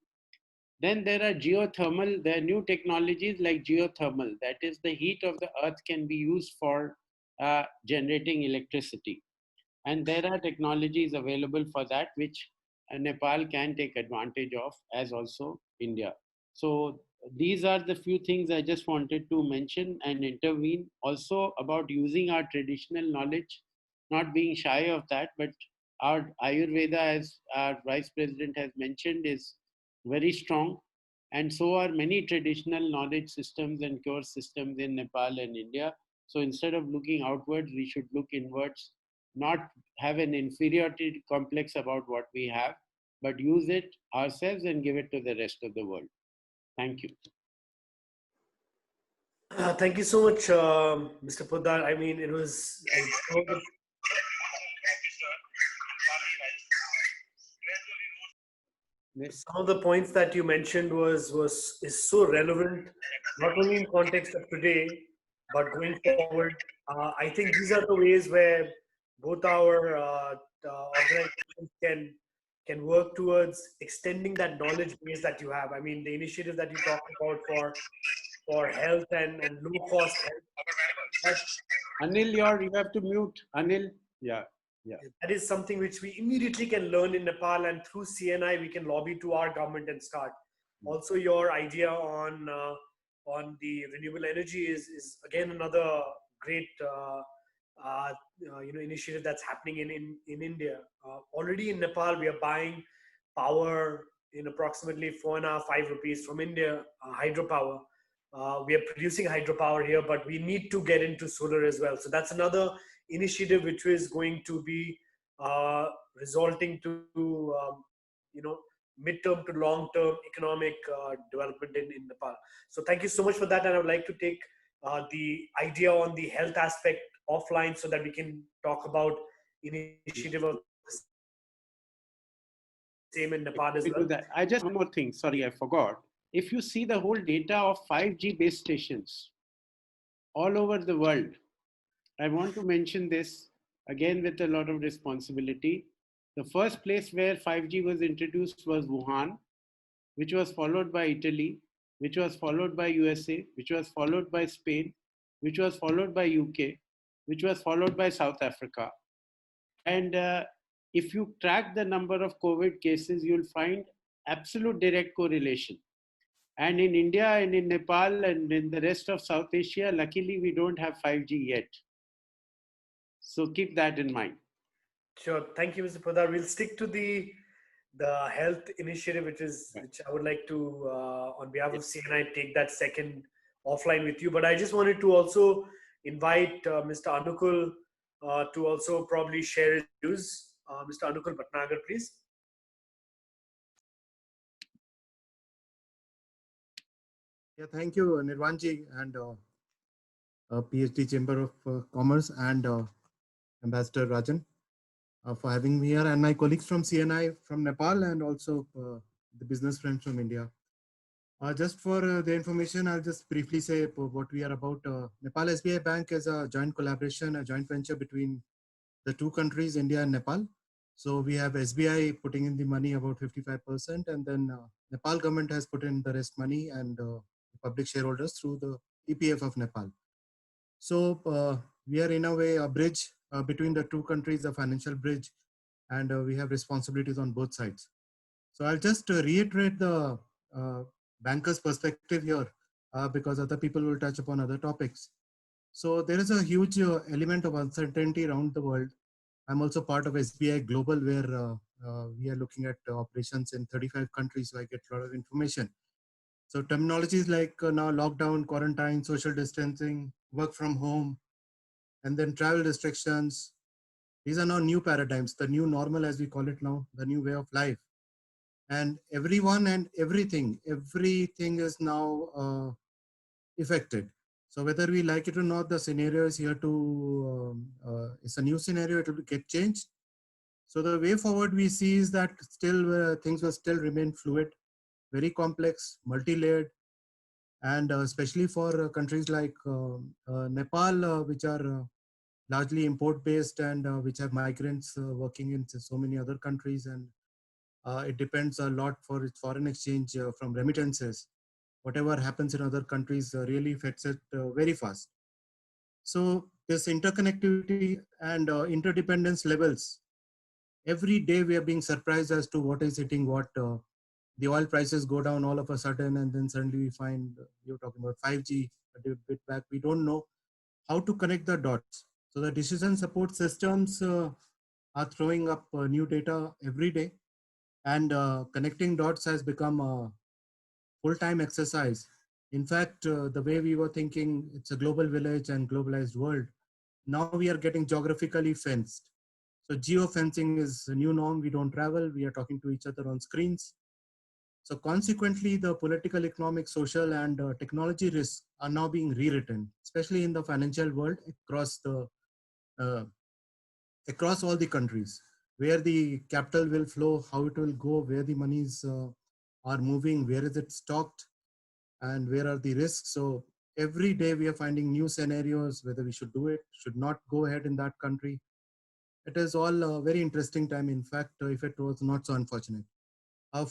Then there are geothermal, there are new technologies like geothermal. That is, the heat of the earth can be used for generating electricity. And there are technologies available for that, which Nepal can take advantage of, as also India. So these are the few things I just wanted to mention and intervene. Also about using our traditional knowledge, not being shy of that, but our Ayurveda, as our Vice President has mentioned, is very strong. And so are many traditional knowledge systems and cure systems in Nepal and India. So instead of looking outwards, we should look inwards, not have an inferiority complex about what we have, but use it ourselves and give it to the rest of the world. Thank you. Thank you so much, Mr. Poddar. I mean, it was. some of the points that you mentioned is so relevant, not only in context of today, but going forward. I think these are the ways where both our organizations can work towards extending that knowledge base that you have. I mean, the initiative that you talked about for health and low cost health, Anil, you have to mute. Anil, yeah. that is something which we immediately can learn in Nepal, and through CNI we can lobby to our government and start. Also, your idea on the renewable energy is again another great initiative that's happening in India. Already in Nepal, we are buying power in approximately 4.5 to 5 rupees from India, hydropower. We are producing hydropower here, but we need to get into solar as well. So that's another initiative which is going to be resulting to midterm to long term economic development in Nepal. So thank you so much for that, and I would like to take the idea on the health aspect offline so that we can talk about initiative of same in Nepal as well. I just one more thing. Sorry, I forgot. If you see the whole data of 5G base stations all over the world, I want to mention this again with a lot of responsibility. The first place where 5G was introduced was Wuhan, which was followed by Italy, which was followed by USA, which was followed by Spain, which was followed by UK, which was followed by South Africa. And if you track the number of COVID cases, you'll find absolute direct correlation. And in India and in Nepal and in the rest of South Asia, luckily we don't have 5G yet. So keep that in mind. Sure. Thank you, Mr. Pradar. We'll stick to the health initiative, which I would like to, on behalf of CNI, take that second offline with you. But I just wanted to also invite Mr. Anukul to also probably share his views. Mr. Anukul Bhatnagar, please. Yeah, thank you, Nirvanji and PhD Chamber of Commerce and Ambassador Rajan for having me here, and my colleagues from CNI from Nepal and also the business friends from India. Just for the information, I'll just briefly say what we are about. Nepal SBI Bank is a joint collaboration, a joint venture between the two countries, India and Nepal. So we have SBI putting in the money about 55%, and then Nepal government has put in the rest money and public shareholders through the EPF of Nepal. So we are in a way a bridge between the two countries, a financial bridge, and we have responsibilities on both sides. So I'll just reiterate the banker's perspective here because other people will touch upon other topics. So there is a huge element of uncertainty around the world. I'm also part of SBI Global, where we are looking at operations in 35 countries, so I get a lot of information. So terminologies like now lockdown, quarantine, social distancing, work from home, and then travel restrictions. These are now new paradigms, the new normal as we call it now, the new way of life. And everyone and everything is now affected. So whether we like it or not, the scenario is here to, it's a new scenario, it will get changed. So the way forward we see is that still things will still remain fluid, very complex, multi-layered, and especially for countries like Nepal, which are largely import-based and which have migrants working in so many other countries, and it depends a lot for its foreign exchange from remittances. Whatever happens in other countries really affects it very fast. So this interconnectivity and interdependence levels, every day we are being surprised as to what is hitting what. The oil prices go down all of a sudden, and then suddenly we find, you're talking about 5G a bit back, we don't know how to connect the dots. So the decision support systems are throwing up new data every day, and connecting dots has become a full-time exercise. In fact, the way we were thinking, it's a global village and globalized world. Now we are getting geographically fenced. So geofencing is a new norm. We don't travel. We are talking to each other on screens. So consequently, the political, economic, social, and technology risks are now being rewritten, especially in the financial world across all the countries. where the capital will flow, how it will go, where the monies are moving, where is it stocked, and where are the risks. So every day we are finding new scenarios, whether we should do it, should not go ahead in that country. It is all a very interesting time, in fact, if it was not so unfortunate.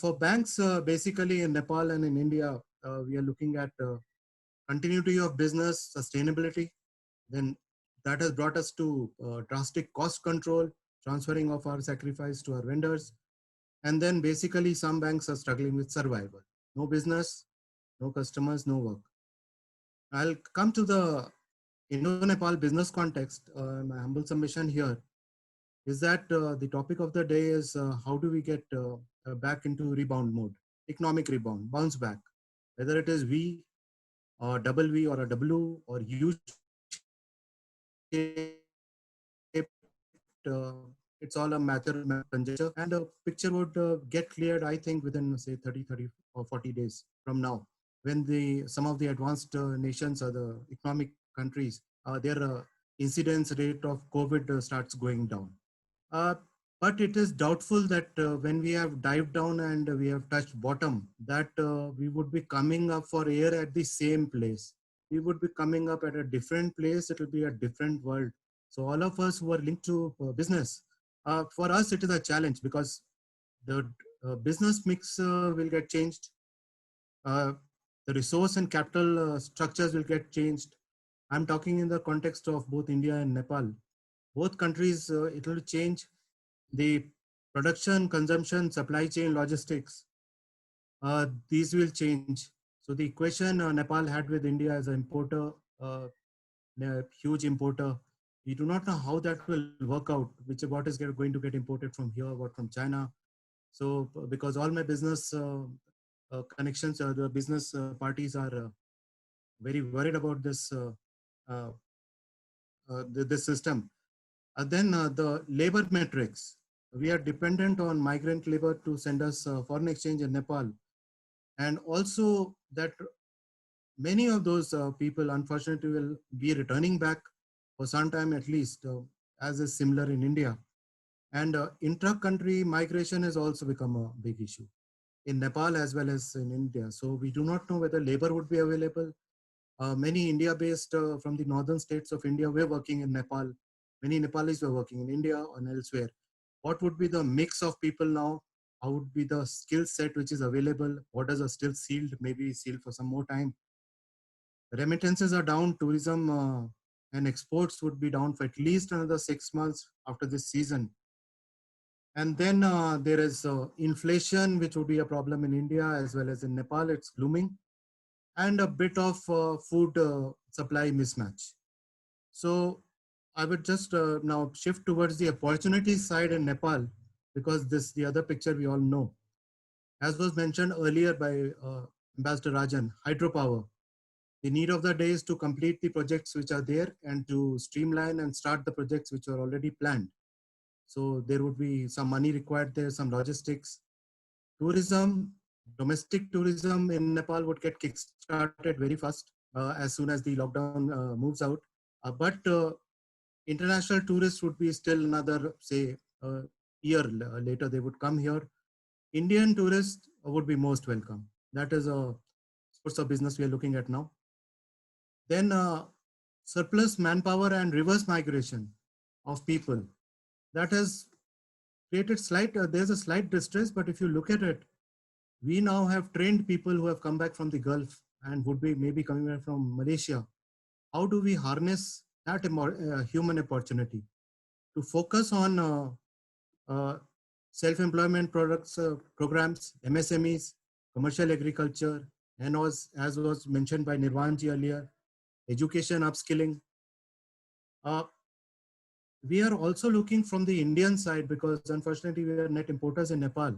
For banks, basically in Nepal and in India, we are looking at continuity of business, sustainability. Then that has brought us to drastic cost control, transferring of our sacrifice to our vendors. And then basically some banks are struggling with survival. No business, no customers, no work. I'll come to the Indo-Nepal business context. My humble submission here is that the topic of the day is how do we get back into rebound mode, economic rebound, bounce back, whether it is V or double V or a W or U-shaped, it's all a matter of conjecture, and a picture would get cleared, I think, within say 30 or 40 days from now, when some of the advanced nations or the economic countries, their incidence rate of COVID starts going down. Uh, but it is doubtful that when we have dived down and we have touched bottom, that we would be coming up for air at the same place. We would be coming up at a different place. It will be a different world. So all of us who are linked to business, for us it is a challenge because the business mix will get changed. The resource and capital structures will get changed. I'm talking in the context of both India and Nepal. Both countries, it will change. The production, consumption, supply chain, logistics, these will change. So the equation Nepal had with India as an importer, a huge importer, we do not know how that will work out, what is going to get imported from here, what from China. So because all my business connections, the business parties are very worried about uh, this system. Then the labor metrics. We are dependent on migrant labor to send us foreign exchange in Nepal. And also that many of those people, unfortunately, will be returning back for some time at least, as is similar in India. And intra-country migration has also become a big issue in Nepal as well as in India. So we do not know whether labor would be available. Many India-based from the northern states of India were working in Nepal. Many Nepalis were working in India and elsewhere. What would be the mix of people now? How would be the skill set which is available? What is still sealed, maybe sealed for some more time? Remittances are down. Tourism and exports would be down for at least another 6 months after this season. And then there is inflation, which would be a problem in India as well as in Nepal. It's glooming. And a bit of food supply mismatch. So I would just now shift towards the opportunity side in Nepal, because the other picture we all know. As was mentioned earlier by Ambassador Rajan, hydropower. The need of the day is to complete the projects which are there and to streamline and start the projects which are already planned. So there would be some money required there, some logistics. Tourism, domestic tourism in Nepal would get kickstarted very fast as soon as the lockdown moves out. But international tourists would be still another, say, year later, they would come here. Indian tourists would be most welcome. That is a source of business we are looking at now. Then surplus manpower and reverse migration of people. That has created there's a slight distress, but if you look at it, we now have trained people who have come back from the Gulf and would be maybe coming back from Malaysia. How do we harness that human opportunity to focus on self-employment products, programs, MSMEs, commercial agriculture, and as was mentioned by Nirvanji earlier, education, upskilling. We are also looking from the Indian side, because unfortunately we are net importers in Nepal.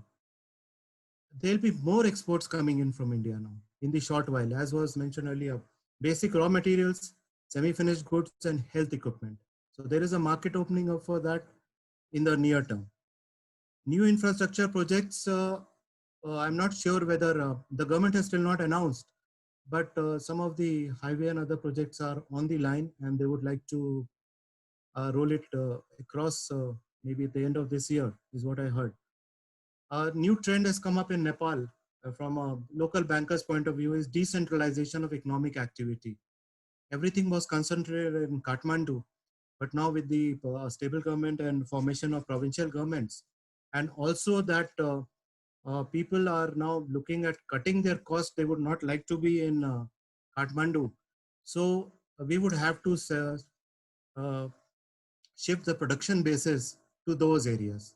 There'll be more exports coming in from India now in the short while, as was mentioned earlier. Basic raw materials, semi-finished goods, and health equipment. So there is a market opening up for that in the near term. New infrastructure projects, I'm not sure whether the government has still not announced, but some of the highway and other projects are on the line and they would like to roll it across maybe at the end of this year, is what I heard. A new trend has come up in Nepal from a local banker's point of view is decentralization of economic activity. Everything was concentrated in Kathmandu, but now with the stable government and formation of provincial governments, and also that people are now looking at cutting their costs. They would not like to be in Kathmandu. So we would have to uh, shift the production bases to those areas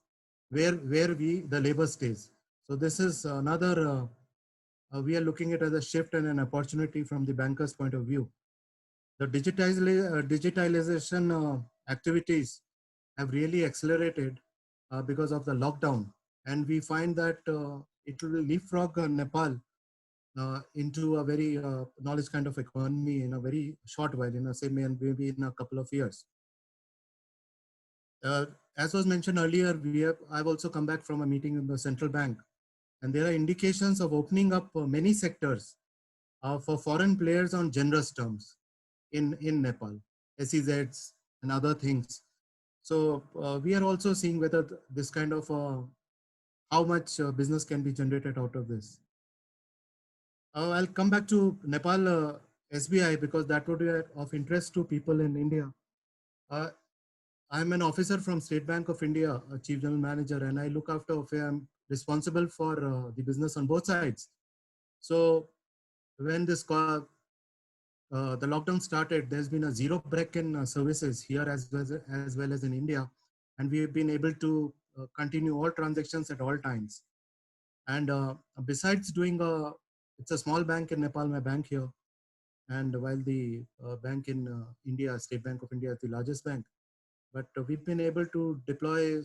where the labor stays. So this is another, we are looking at as a shift and an opportunity from the banker's point of view. The digitalization activities have really accelerated because of the lockdown. And we find that it will leapfrog Nepal into a very knowledge kind of economy in a very short while, in a say maybe in a couple of years. As was mentioned earlier, I've also come back from a meeting in the central bank, and there are indications of opening up many sectors for foreign players on generous terms in Nepal, SEZs and other things. So we are also seeing whether this kind of how much business can be generated out of this. I'll come back to Nepal SBI because that would be of interest to people in India. I'm an officer from State Bank of India, a chief general manager, and I look after, I'm responsible for the business on both sides. So when the lockdown started, there's been a zero break in services here as well as in India. And we have been able to continue all transactions at all times. And besides doing it's a small bank in Nepal, my bank here. And while the bank in India, State Bank of India is the largest bank, but we've been able to deploy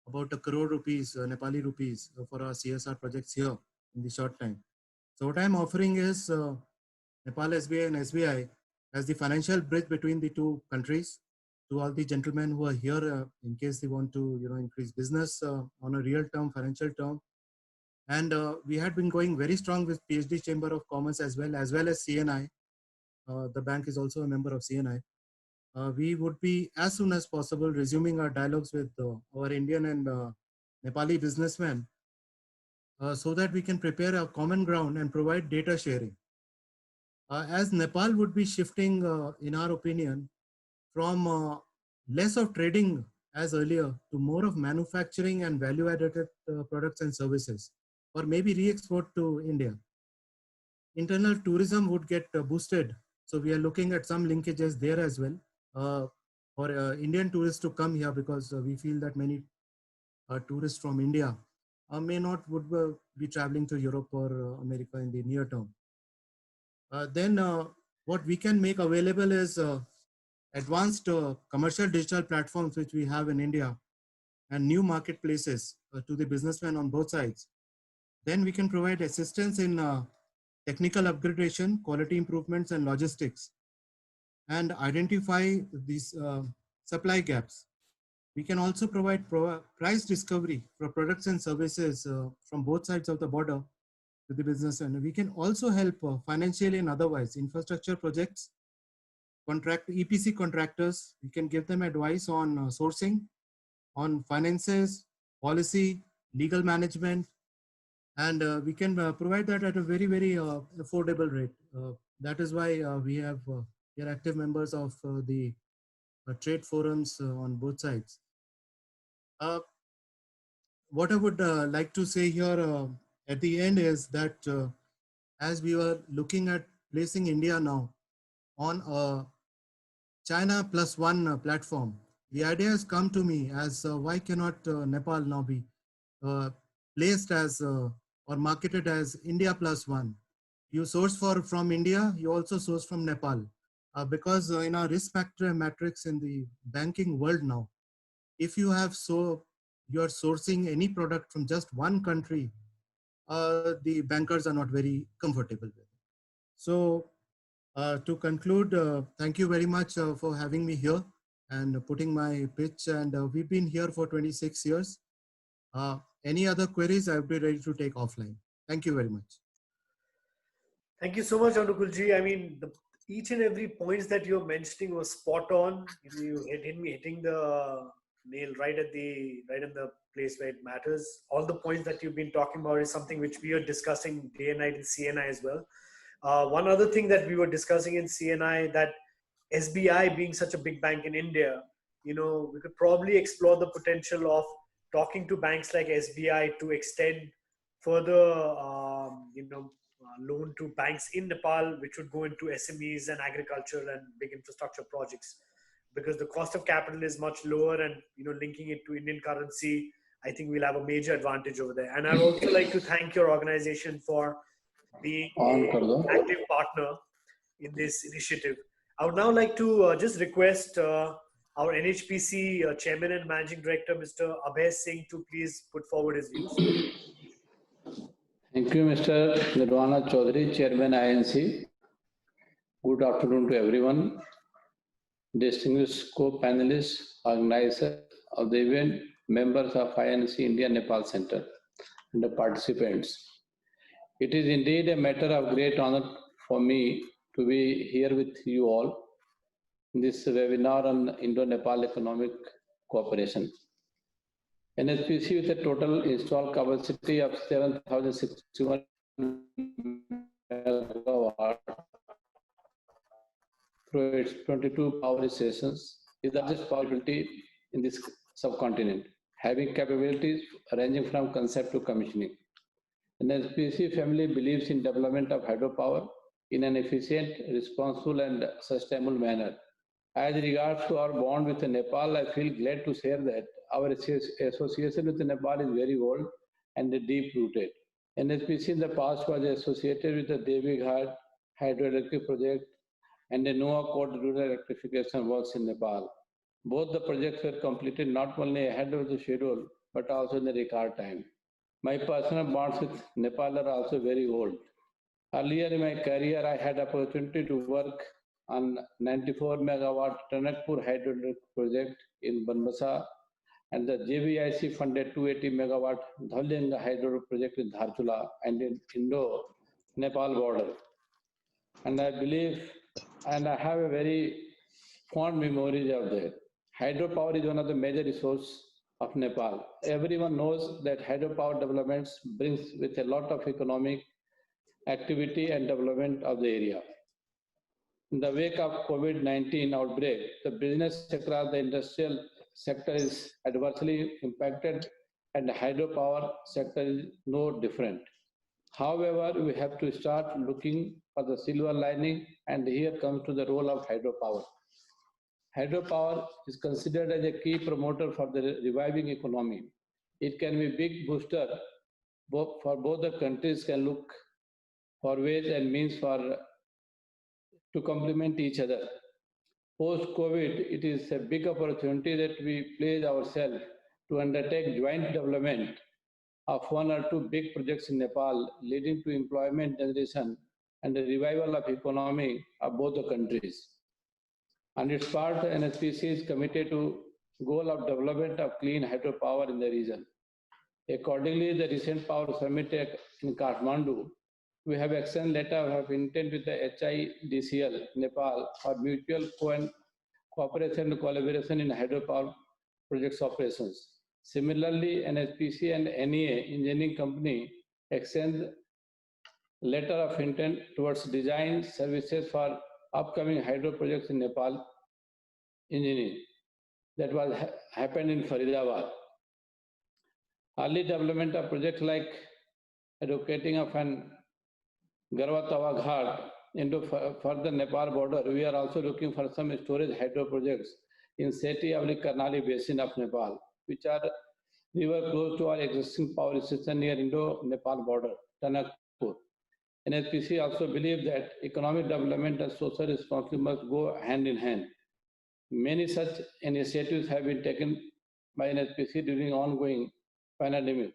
about 1 crore rupees, Nepali rupees for our CSR projects here in the short time. So what I'm offering is Nepal SBI and SBI as the financial bridge between the two countries to all the gentlemen who are here in case they want to increase business on a real term, financial term. And we had been going very strong with PhD Chamber of Commerce as well as CNI. The bank is also a member of CNI. We would be, as soon as possible, resuming our dialogues with our Indian and Nepali businessmen so that we can prepare a common ground and provide data sharing. As Nepal would be shifting, in our opinion, from less of trading as earlier to more of manufacturing and value-added products and services, or maybe re-export to India. Internal tourism would get boosted. So we are looking at some linkages there as well. For Indian tourists to come here because we feel that many tourists from India may not would be traveling to Europe or America in the near term. Then what we can make available is advanced commercial digital platforms which we have in India and new marketplaces to the businessmen on both sides. Then we can provide assistance in technical upgradation, quality improvements and logistics, and identify these supply gaps. We can also provide price discovery for products and services from both sides of the border to the business. And we can also help financially and otherwise infrastructure projects, EPC contractors. We can give them advice on sourcing, on finances, policy, legal management, and we can provide that at a very, very affordable rate. That is why we are active members of the trade forums on both sides. What I would like to say here at the end is that as we were looking at placing India now on a China plus one platform, the idea has come to me as why cannot Nepal now be placed as or marketed as India plus one. You source from India, you also source from Nepal. Because in our risk factor matrix in the banking world now, if you have you're sourcing any product from just one country, the bankers are not very comfortable with it. So to conclude, thank you very much for having me here and putting my pitch. And we've been here for 26 years. Any other queries, I would be ready to take offline. Thank you very much. Thank you so much, Anukulji. I mean, each and every points that you're mentioning was spot on. You hit me hitting the nail right in the place where it matters. All the points that you've been talking about is something which we are discussing day and night in CNI as well. One other thing that we were discussing in CNI, that SBI being such a big bank in India, we could probably explore the potential of talking to banks like SBI to extend further, loan to banks in Nepal, which would go into SMEs and agriculture and big infrastructure projects, because the cost of capital is much lower, and linking it to Indian currency, I think we'll have a major advantage over there. And I'd also like to thank your organization for being an active partner in this initiative. I would now like to just request our NHPC Chairman and Managing Director, Mr. Abhay Singh, to please put forward his views. Thank you, Mr. Nirvana Chaudhary, Chairman INC. Good afternoon to everyone. Distinguished co-panelists, organizers of the event, members of INC India Nepal Center, and the participants. It is indeed a matter of great honor for me to be here with you all in this webinar on Indo-Nepal economic cooperation. NHPC, with a total installed capacity of 7,061 megawatts through its 22 power stations, is the largest power utility in this subcontinent, having capabilities ranging from concept to commissioning. NHPC family believes in development of hydropower in an efficient, responsible, and sustainable manner. As regards to our bond with Nepal, I feel glad to share that our association with Nepal is very old and deep-rooted. NHPC in the past was associated with the Devi Ghat hydroelectric project and the Noah Code rural electrification works in Nepal. Both the projects were completed not only ahead of the schedule, but also in the record time. My personal bonds with Nepal are also very old. Earlier in my career, I had opportunity to work on 94 megawatt Tanakpur hydroelectric project in Banbasa and the JVIC funded 280 megawatt Dhaulinga hydro project in Dharchula and in Indo-Nepal border. And I believe, and I have a very fond memories of that. Hydropower is one of the major resources of Nepal. Everyone knows that hydropower developments brings with a lot of economic activity and development of the area. In the wake of COVID-19 outbreak, the business across the industrial sector is adversely impacted and the hydropower sector is no different. However, we have to start looking for the silver lining, and here comes to the role of hydropower. Hydropower is considered as a key promoter for the reviving economy. It can be a big booster for both the countries can look for ways and means to complement each other. Post-COVID, it is a big opportunity that we place ourselves to undertake joint development of one or two big projects in Nepal, leading to employment generation and the revival of economy of both the countries. On its part, NHPC is committed to goal of development of clean hydropower in the region. Accordingly, the recent Power Summit in Kathmandu, we have exchanged letter of intent with the HIDCL Nepal for mutual cooperation and collaboration in hydropower projects operations. Similarly, NHPC and NEA Engineering Company exchanged letter of intent towards design services for upcoming hydro projects in Nepal engineering that was happened in Faridabad. Early development of projects like educating of an Garwatawa Ghat into further Nepal border, we are also looking for some storage hydro projects in Seti Avli Karnali basin of Nepal, which are river close to our existing power station near Indo-Nepal border, Tanakpur. NHPC also believes that economic development and social responsibility must go hand in hand. Many such initiatives have been taken by NHPC during ongoing pandemic.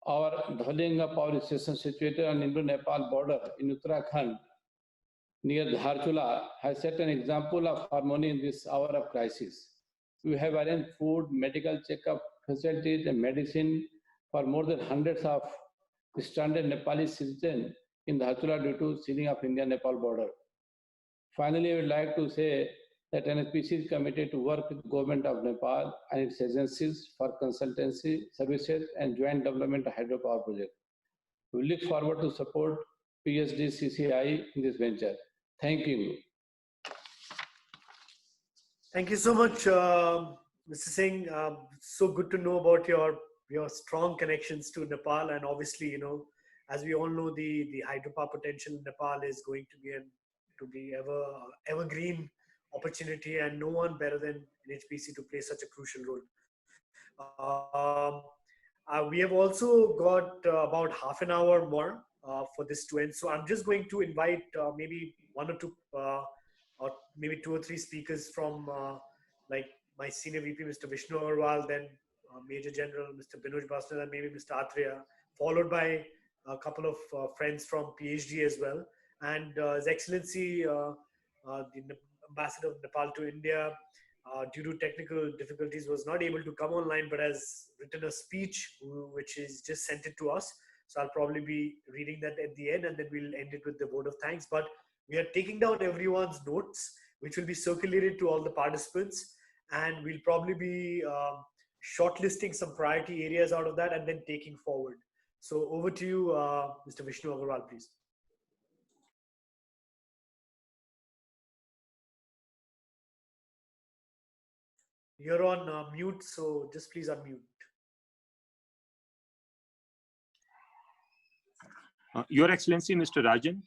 Our Dhaulinga power station situated on Indo-Nepal border in Uttarakhand near Dharchula has set an example of harmony in this hour of crisis. We have arranged food, medical checkup facilities and medicine for more than hundreds of stranded Nepali citizens in Dharchula due to sealing of India-Nepal border. Finally, I would like to say that NHPC is committed to work with the government of Nepal and its agencies for consultancy services and joint development of hydropower project. We look forward to support PSD CCI in this venture. Thank you. Thank you so much, Mr. Singh. So good to know about your strong connections to Nepal, and obviously, as we all know, the hydropower potential in Nepal is going to be evergreen opportunity, and no one better than NHPC to play such a crucial role. We have also got about half an hour more for this to end. So I'm just going to invite maybe one or two, or maybe two or three speakers from like my senior VP, Mr. Vishnu Agarwal, then Major General, Mr. Binoj Basner, and maybe Mr. Atreya, followed by a couple of friends from PhD as well. And His Excellency, the Ambassador of Nepal to India, due to technical difficulties, was not able to come online, but has written a speech which is just sent it to us. So I'll probably be reading that at the end, and then we'll end it with the vote of thanks. But we are taking down everyone's notes, which will be circulated to all the participants, and we'll probably be shortlisting some priority areas out of that and then taking forward. So over to you, Mr. Vishnu Agarwal, please. You're on mute, so just please unmute. Your Excellency, Mr. Rajan,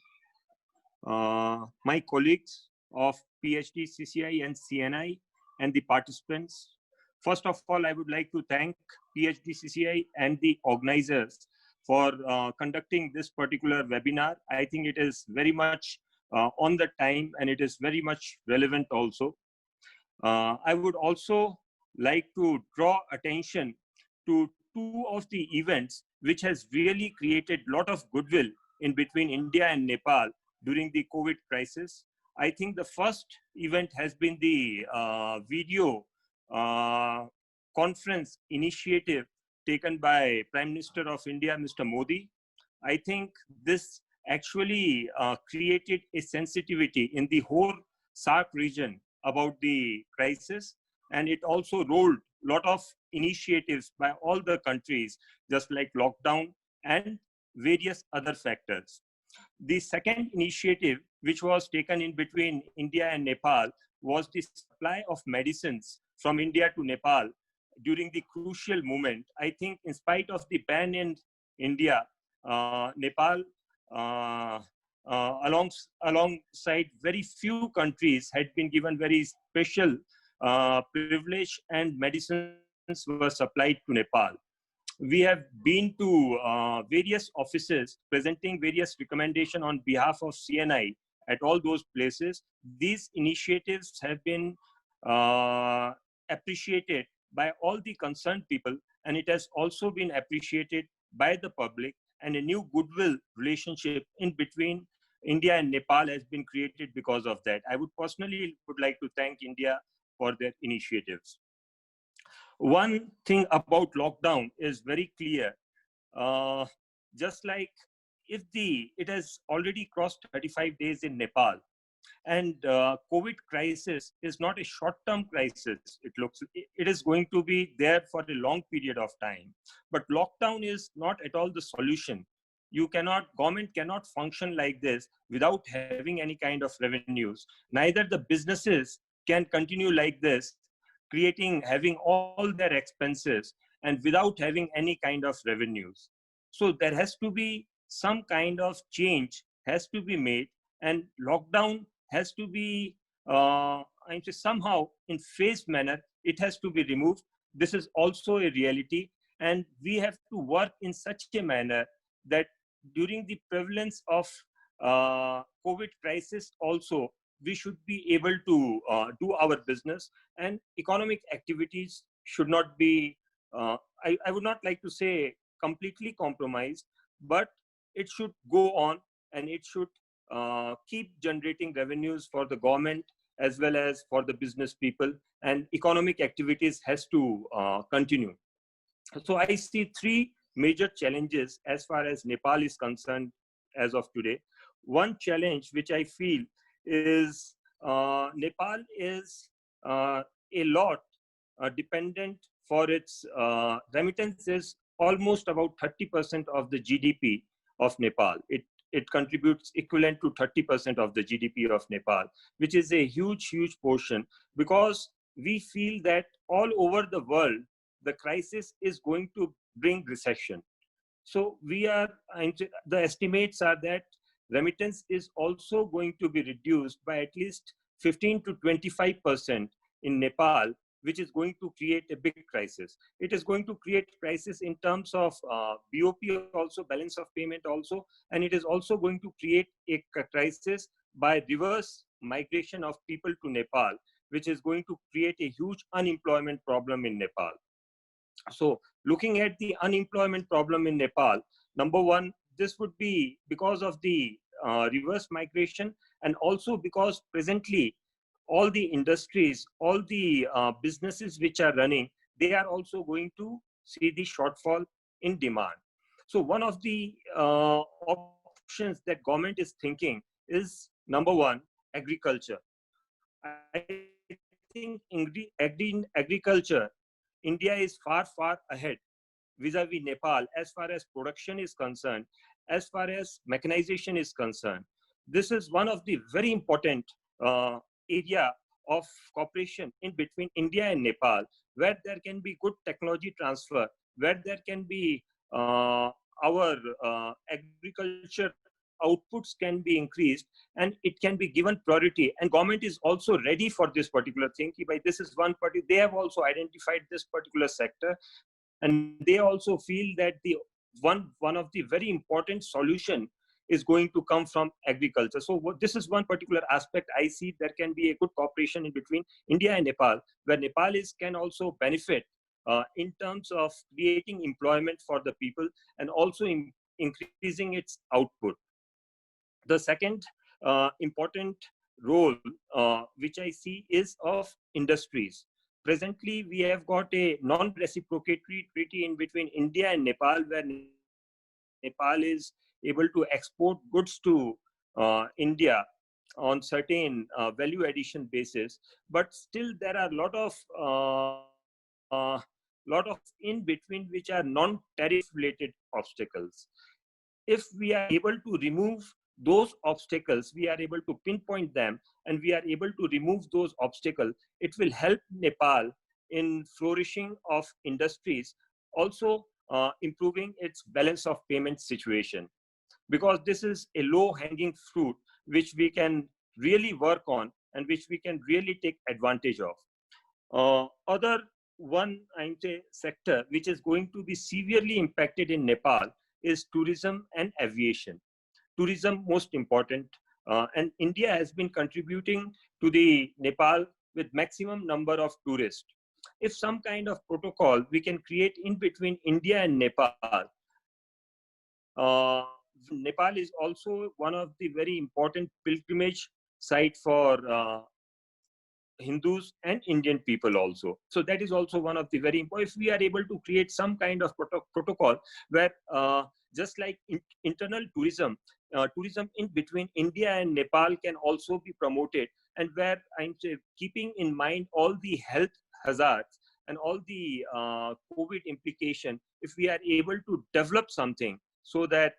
my colleagues of PhD, CCI and CNI and the participants. First of all, I would like to thank PhD, CCI and the organizers for conducting this particular webinar. I think it is very much on the time, and it is very much relevant also. I would also like to draw attention to two of the events which has really created a lot of goodwill in between India and Nepal during the COVID crisis. I think the first event has been the video conference initiative taken by Prime Minister of India, Mr. Modi. I think this actually created a sensitivity in the whole SAARC region about the crisis, and it also rolled a lot of initiatives by all the countries, just like lockdown and various other factors. The second initiative, which was taken in between India and Nepal, was the supply of medicines from India to Nepal during the crucial moment. I think in spite of the ban in India, Nepal, alongside very few countries, had been given very special privilege, and medicines were supplied to Nepal. We have been to various offices presenting various recommendations on behalf of CNI at all those places. These initiatives have been appreciated by all the concerned people, and it has also been appreciated by the public, and a new goodwill relationship in between India and Nepal has been created because of that. I would personally like to thank India for their initiatives. One thing about lockdown is very clear. Just like it has already crossed 35 days in Nepal, and COVID crisis is not a short-term crisis. It is going to be there for a long period of time. But lockdown is not at all the solution. Government cannot function like this without having any kind of revenues. Neither the businesses can continue like this, having all their expenses and without having any kind of revenues. So there has to be some kind of change has to be made, and lockdown has to be somehow in phased manner. It has to be removed. This is also a reality, and we have to work in such a manner that during the prevalence of COVID crisis also, we should be able to do our business, and economic activities should not be, I would not like to say completely compromised, but it should go on, and it should keep generating revenues for the government as well as for the business people, and economic activities has to continue. So I see three major challenges as far as Nepal is concerned as of today. One challenge which I feel is Nepal is a lot dependent for its remittances, almost about 30% of the GDP of Nepal. It contributes equivalent to 30% of the GDP of Nepal, which is a huge, huge portion, because we feel that all over the world, the crisis is going to bring recession. So the estimates are that remittance is also going to be reduced by at least 15 to 25% in Nepal, which is going to create a big crisis. It is going to create crisis in terms of BOP also, balance of payment also, and it is also going to create a crisis by reverse migration of people to Nepal, which is going to create a huge unemployment problem in Nepal. So looking at the unemployment problem in Nepal, number one, this would be because of the reverse migration, and also because presently all the industries, all the businesses which are running, they are also going to see the shortfall in demand. So one of the options that government is thinking is, number one, agriculture. I think agriculture, India is far, far ahead vis-a-vis Nepal as far as production is concerned, as far as mechanization is concerned. This is one of the very important area of cooperation in between India and Nepal, where there can be good technology transfer, where there can be our agriculture outputs can be increased, and it can be given priority. And government is also ready for this particular thing. This is one party. They have also identified this particular sector, and they also feel that the one of the very important solution is going to come from agriculture. So this is one particular aspect I see there can be a good cooperation in between India and Nepal, where Nepal can also benefit in terms of creating employment for the people and also increasing its output. The second important role which I see is of industries. Presently, we have got a non-reciprocatory treaty in between India and Nepal, where Nepal is able to export goods to India on certain value addition basis. But still, there are lot of in between which are non-tariff related obstacles. If we are able to remove those obstacles, we are able to pinpoint them, and we are able to remove those obstacles, it will help Nepal in flourishing of industries, also improving its balance of payment situation. Because this is a low-hanging fruit which we can really work on and which we can really take advantage of. Other one sector which is going to be severely impacted in Nepal is tourism and aviation. Tourism most important, and India has been contributing to the Nepal with maximum number of tourists. If some kind of protocol we can create in between India and Nepal, Nepal is also one of the very important pilgrimage site for Hindus and Indian people also. So that is also one of the very important. If we are able to create some kind of protocol where just like internal tourism, tourism in between India and Nepal can also be promoted, and where I'm keeping in mind all the health hazards and all the COVID implication, if we are able to develop something so that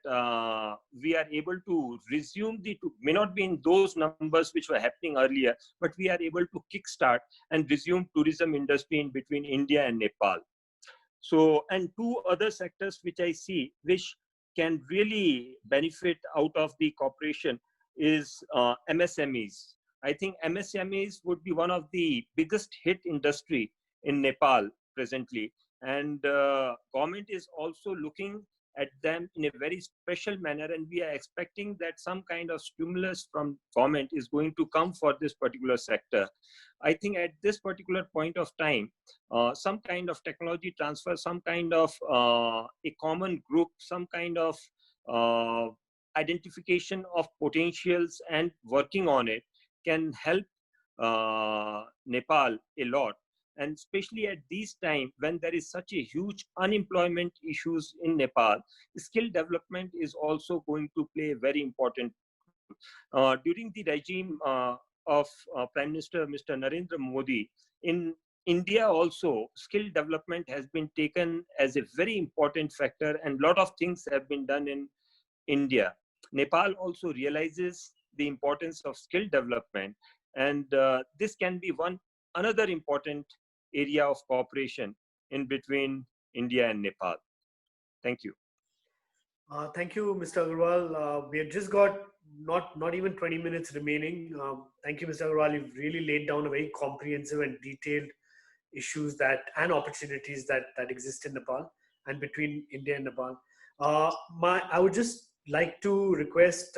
we are able to resume may not be in those numbers which were happening earlier, but we are able to kickstart and resume tourism industry in between India and Nepal. So, and two other sectors which I see which can really benefit out of the cooperation is MSMEs. I think MSMEs would be one of the biggest hit industry in Nepal presently, and government is also looking at them in a very special manner, and we are expecting that some kind of stimulus from government is going to come for this particular sector. I think at this particular point of time, some kind of technology transfer, some kind of a common group, some kind of identification of potentials and working on it can help Nepal a lot. And especially at this time when there is such a huge unemployment issues in Nepal, skill development is also going to play a very important role. During the regime of Prime Minister Mr. Narendra Modi, in India also, skill development has been taken as a very important factor, and a lot of things have been done in India. Nepal also realizes the importance of skill development, and this can be another important area of cooperation in between India and Nepal. Thank you. Thank you, Mr. Agarwal. We have just got not even 20 minutes remaining. Thank you, Mr. Agarwal. You've really laid down a very comprehensive and detailed issues and opportunities that exist in Nepal and between India and Nepal. I would just like to request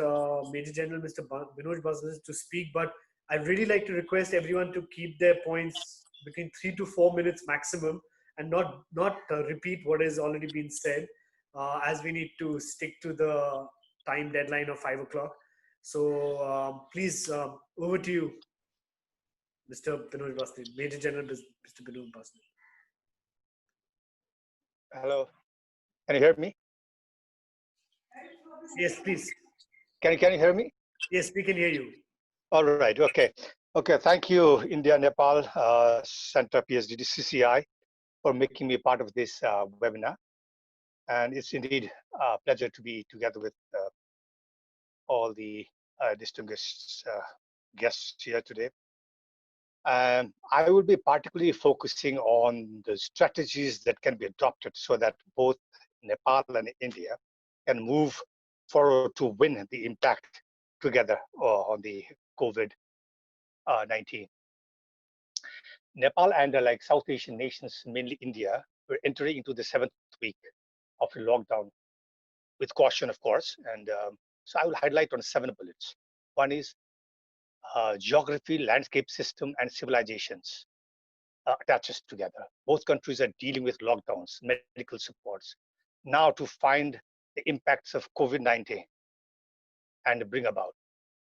Major General Mr. Binod Basnes to speak, but I'd really like to request everyone to keep their points between 3 to 4 minutes maximum, and not repeat what has already been said, as we need to stick to the time deadline of 5 o'clock. So please, over to you, Mr. Binod Basnes, Major General Mr. Binod Basnes. Hello, can you hear me? Yes, please. Can you hear me? Yes, we can hear you. All right, okay. Thank you, India Nepal Center PhD CCI, for making me part of this webinar. And it's indeed a pleasure to be together with all the distinguished guests here today. I will be particularly focusing on the strategies that can be adopted so that both Nepal and India can move forward to win the impact together on the COVID-19. Nepal and like South Asian nations, mainly India, we're entering into the 7th week of the lockdown with caution, of course. And so I will highlight on 7 bullets. One is geography, landscape system, and civilizations attaches together. Both countries are dealing with lockdowns, medical supports, now to find the impacts of COVID-19 and bring about.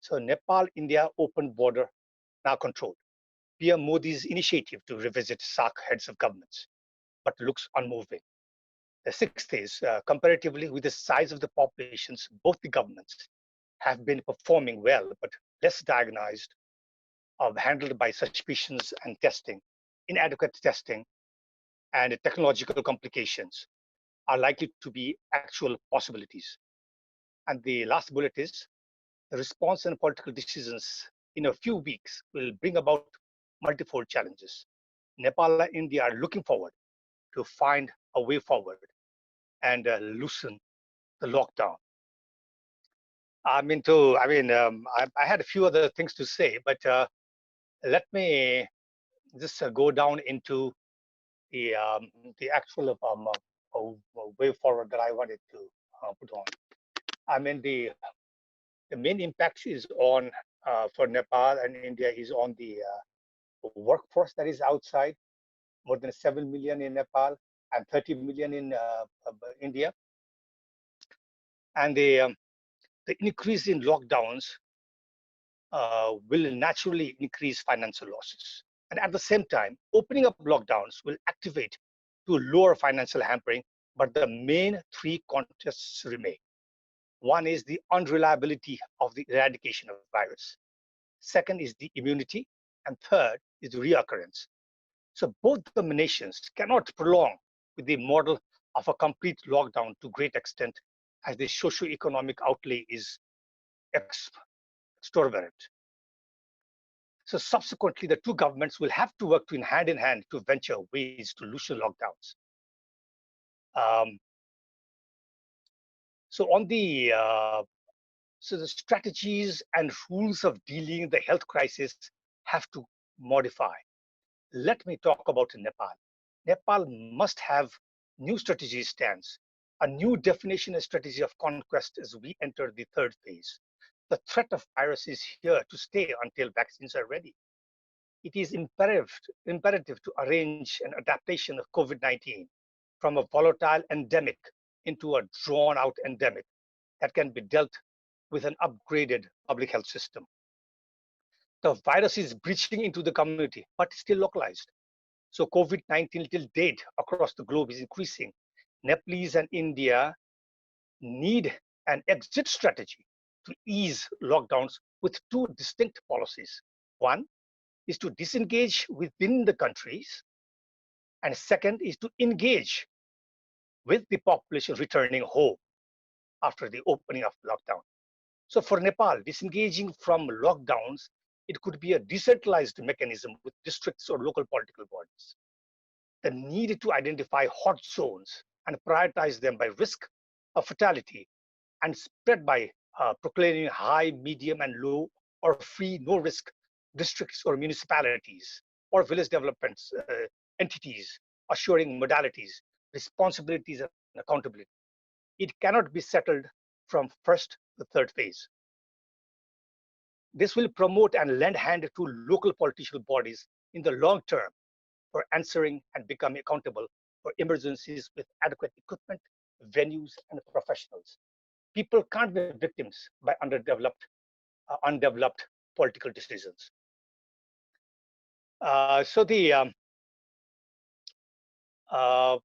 So Nepal, India, open border, now controlled. PM Modi's initiative to revisit SAARC heads of governments, but looks unmoving. The 6th is, comparatively with the size of the populations, both the governments have been performing well, but less diagnosed, handled by suspicions and testing. Inadequate testing and technological complications are likely to be actual possibilities. And the last bullet is, the response and political decisions in a few weeks will bring about multifold challenges. Nepal and India are looking forward to find a way forward and loosen the lockdown. I had a few other things to say, but let me just go down into the actual way forward that I wanted to put on. I mean, the main impact is on for Nepal and India is on the workforce that is outside, more than 7 million in Nepal and 30 million in India. And the increase in lockdowns will naturally increase financial losses. And at the same time, opening up lockdowns will activate to lower financial hampering, but the main 3 contests remain. One is the unreliability of the eradication of virus. Second is the immunity, and third is the reoccurrence. So both the nations cannot prolong with the model of a complete lockdown to great extent, as the socio-economic outlay is exorbitant. So subsequently, the 2 governments will have to work hand in hand to venture ways to loosen lockdowns. So on the so the strategies and rules of dealing the health crisis have to modify. Let me talk about Nepal. Nepal must have new strategy stance, a new definition and strategy of conquest as we enter the 3rd phase. The threat of virus is here to stay until vaccines are ready. It is imperative to arrange an adaptation of COVID-19 from a volatile endemic into a drawn-out endemic that can be dealt with an upgraded public health system. The virus is breaching into the community, but still localized. So COVID-19 till date across the globe is increasing. Nepalese and India need an exit strategy to ease lockdowns with 2 distinct policies. One is to disengage within the countries, and second is to engage with the population returning home after the opening of lockdown. So for Nepal, disengaging from lockdowns, it could be a decentralized mechanism with districts or local political bodies. The need to identify hot zones and prioritize them by risk of fatality and spread by proclaiming high, medium, and low or free, no risk districts or municipalities or village development entities, assuring modalities, responsibilities, and accountability. It cannot be settled from first to third phase. This will promote and lend hand to local political bodies in the long term for answering and becoming accountable for emergencies with adequate equipment, venues, and professionals. People can't be victims by undeveloped political decisions. So the uh,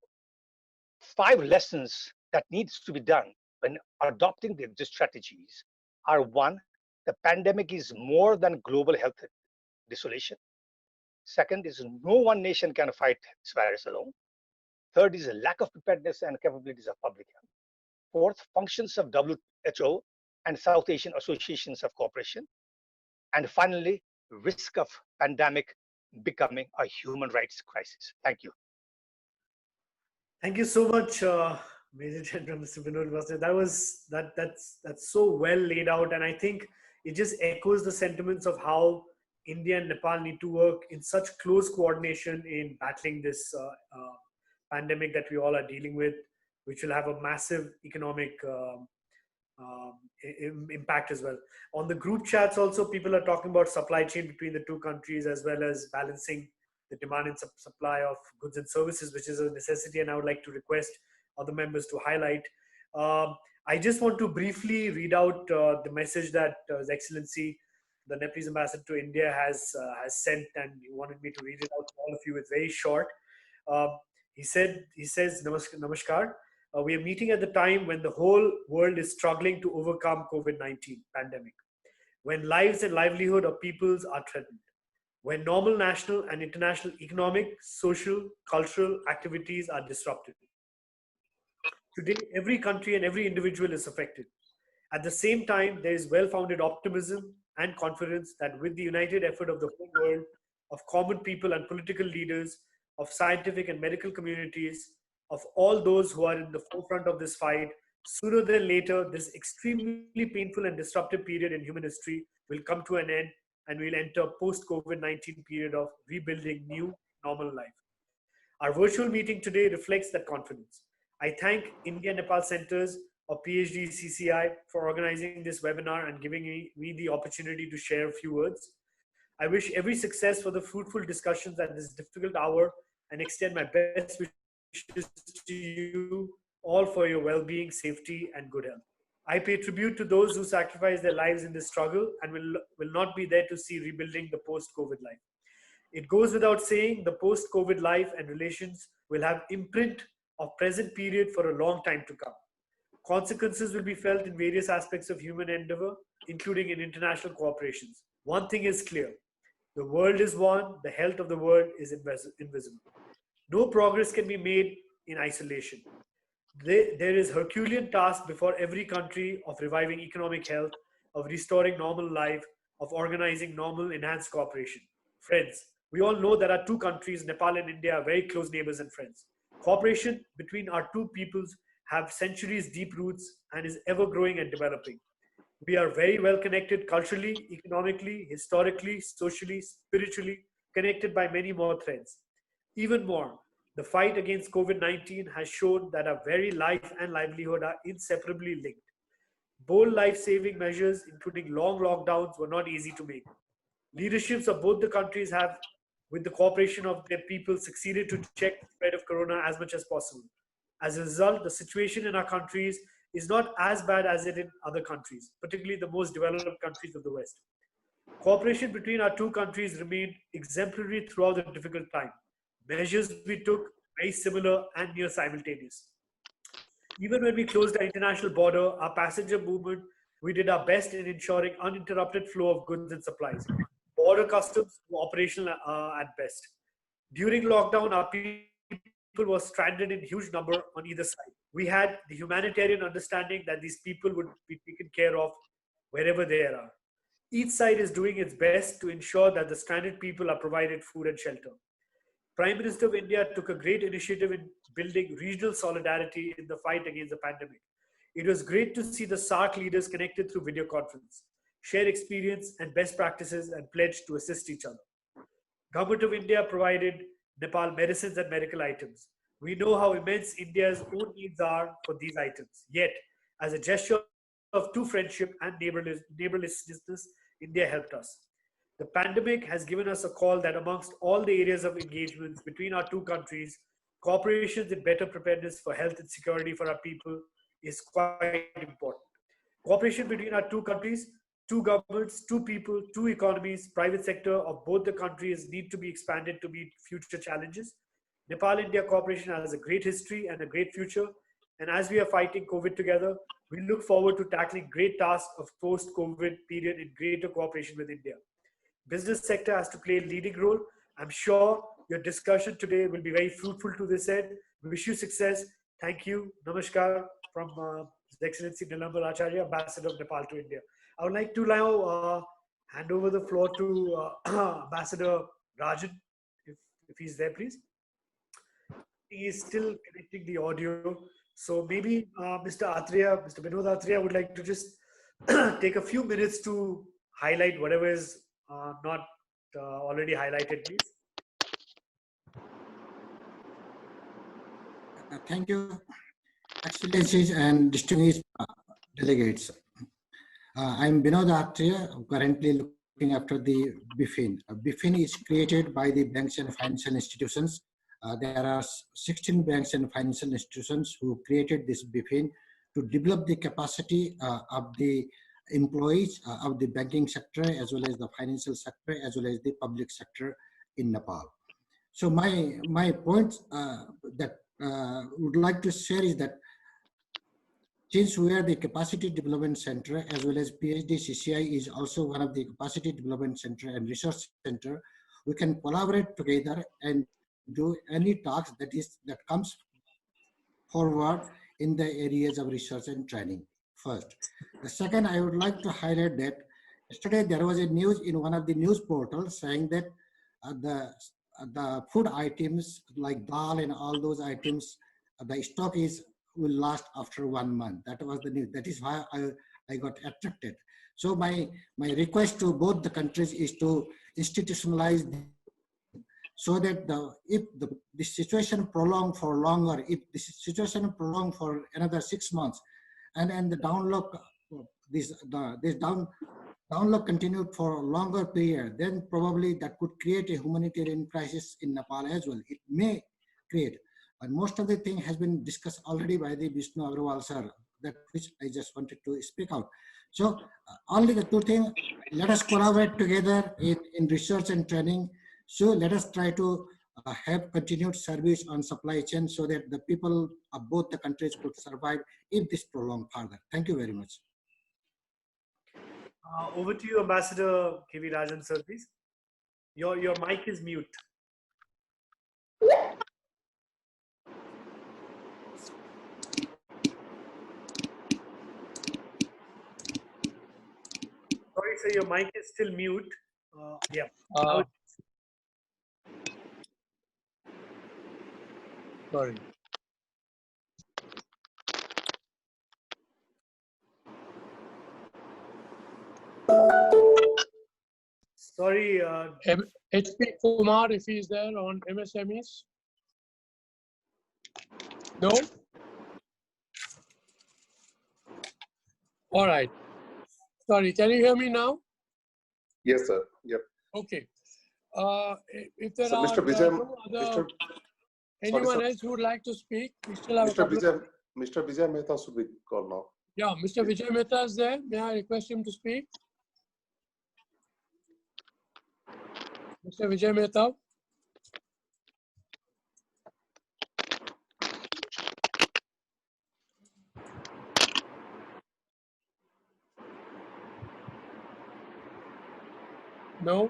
5 lessons that needs to be done when adopting these strategies are: one, the pandemic is more than global health desolation. Second is no one nation can fight this virus alone. Third is a lack of preparedness and capabilities of public health. Fourth, functions of WHO and South Asian associations of cooperation. And finally, risk of pandemic becoming a human rights crisis. Thank you. Thank you so much, Major General Mr. Vinod Vasu. That's so well laid out, and I think it just echoes the sentiments of how India and Nepal need to work in such close coordination in battling this pandemic that we all are dealing with, which will have a massive economic impact as well. On the group chats also, people are talking about supply chain between the two countries, as well as balancing the demand and supply of goods and services, which is a necessity, and I would like to request other members to highlight. I just want to briefly read out the message that His Excellency, the Nepalese ambassador to India, has sent, and he wanted me to read it out to all of you. It's very short. He says, Namaskar. We are meeting at the time when the whole world is struggling to overcome COVID-19 pandemic, when lives and livelihood of peoples are threatened, when normal national and international economic, social, cultural activities are disrupted. Today, every country and every individual is affected. At the same time, there is well-founded optimism and confidence that with the united effort of the whole world, of common people and political leaders, of scientific and medical communities, of all those who are in the forefront of this fight, sooner than later, this extremely painful and disruptive period in human history will come to an end, and we'll enter post-COVID-19 period of rebuilding new normal life. Our virtual meeting today reflects that confidence. I thank India Nepal Centers of PhD CCI for organizing this webinar and giving me the opportunity to share a few words. I wish every success for the fruitful discussions at this difficult hour and extend my best wishes to you all for your well-being, safety, and good health. I pay tribute to those who sacrifice their lives in this struggle and will not be there to see rebuilding the post-COVID life. It goes without saying, the post-COVID life and relations will have imprint of present period for a long time to come. Consequences will be felt in various aspects of human endeavor, including in international cooperations. One thing is clear: the world is one, the health of the world is invisible. No progress can be made in isolation. There is Herculean task before every country of reviving economic health, of restoring normal life, of organizing normal enhanced cooperation. Friends, we all know that our two countries, Nepal and India, are very close neighbors and friends. Cooperation between our two peoples have centuries deep roots and is ever growing and developing. We are very well connected culturally, economically, historically, socially, spiritually, connected by many more threads. Even more, the fight against COVID-19 has shown that our very life and livelihood are inseparably linked. Bold life-saving measures, including long lockdowns, were not easy to make. Leaderships of both the countries have, with the cooperation of their people, succeeded to check the spread of corona as much as possible. As a result, the situation in our countries is not as bad as it in other countries, particularly the most developed countries of the West. Cooperation between our two countries remained exemplary throughout the difficult time. Measures we took very similar and near simultaneous. Even when we closed our international border, our passenger movement, we did our best in ensuring uninterrupted flow of goods and supplies. border customs were operational at best. During lockdown, our people were stranded in huge number on either side. We had the humanitarian understanding that these people would be taken care of wherever they are. Each side is doing its best to ensure that the stranded people are provided food and shelter. Prime Minister of India took a great initiative in building regional solidarity in the fight against the pandemic. It was great to see the SARC leaders connected through video conference, share experience and best practices, and pledge to assist each other. Government of India provided Nepal medicines and medical items. We know how immense India's own needs are for these items. Yet, as a gesture of true friendship and neighborliness, India helped us. The pandemic has given us a call that amongst all the areas of engagements between our two countries, cooperation in better preparedness for health and security for our people is quite important. Cooperation between our two countries, two governments, two people, two economies, private sector of both the countries need to be expanded to meet future challenges. Nepal-India cooperation has a great history and a great future. And as we are fighting COVID together, we look forward to tackling great tasks of post-COVID period in greater cooperation with India. Business sector has to play a leading role. I'm sure your discussion today will be very fruitful to this end. We wish you success. Thank you. Namaskar from His Excellency Nilambar Acharya, Ambassador of Nepal to India. I would like to now hand over the floor to Ambassador Rajan, if he's there, please. He is still connecting the audio. So maybe Mr. Binod Atreya would like to just take a few minutes to highlight whatever is not already highlighted, please. Thank you, Excellencies and distinguished delegates. I'm Binod Atreya, currently looking after the BFIN. BFIN is created by the banks and financial institutions. There are 16 banks and financial institutions who created this BFIN to develop the capacity of the employees of the banking sector, as well as the financial sector, as well as the public sector in Nepal. So my points that would like to share is that since we are the capacity development center, as well as PhD CCI is also one of the capacity development center and research center, we can collaborate together and do any talks that comes forward in the areas of research and training. First, the second, I would like to highlight that yesterday there was a news in one of the news portals saying that the food items like dal and all those items, the stock will last after 1 month. That was the news. That is why I got attracted. So my request to both the countries is to institutionalize so that if the situation prolonged for longer, if the situation prolonged for another 6 months, and the download continued for a longer period, then probably that could create a humanitarian crisis in Nepal as well. It may create, and most of the thing has been discussed already by the Vishnu Agrawal sir, that which I just wanted to speak out. So only the two things, let us collaborate together in research and training. So let us try to have continued service on supply chain so that the people of both the countries could survive if this prolonged further. Thank you very much. Over to you, Ambassador K.V. Rajan, sir, please. Your mic is mute. Sorry, sir, your mic is still mute. Yeah. Sorry. Sorry. HP Kumar, if he's there on MSMEs. No? All right. Sorry, can you hear me now? Yes, sir. Yep. Okay. If there So, are Mr. Vijay, no other, anyone else who would like to speak, we still have Mr. Vijay Mehta should be called now. Yeah, Mr. Vijay Mehta is there. May I request him to speak? Mr. Vijay Mehta. No?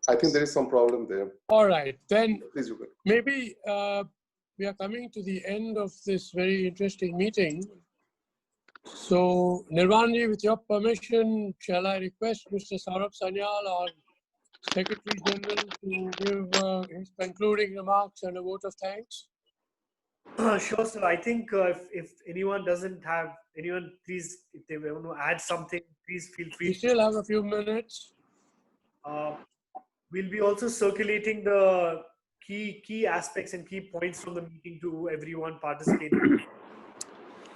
I think there is some problem there. All right, then Please, you can. maybe we are coming to the end of this very interesting meeting. So, Nirvanji, with your permission, shall I request Mr. Saurabh Sanyal, our Secretary General, to give his concluding remarks and a vote of thanks? Sure, sir. I think if anyone doesn't have anyone, please, if they want to add something, please feel free. We still have a few minutes. We'll be also circulating the key aspects and key points from the meeting to everyone participating.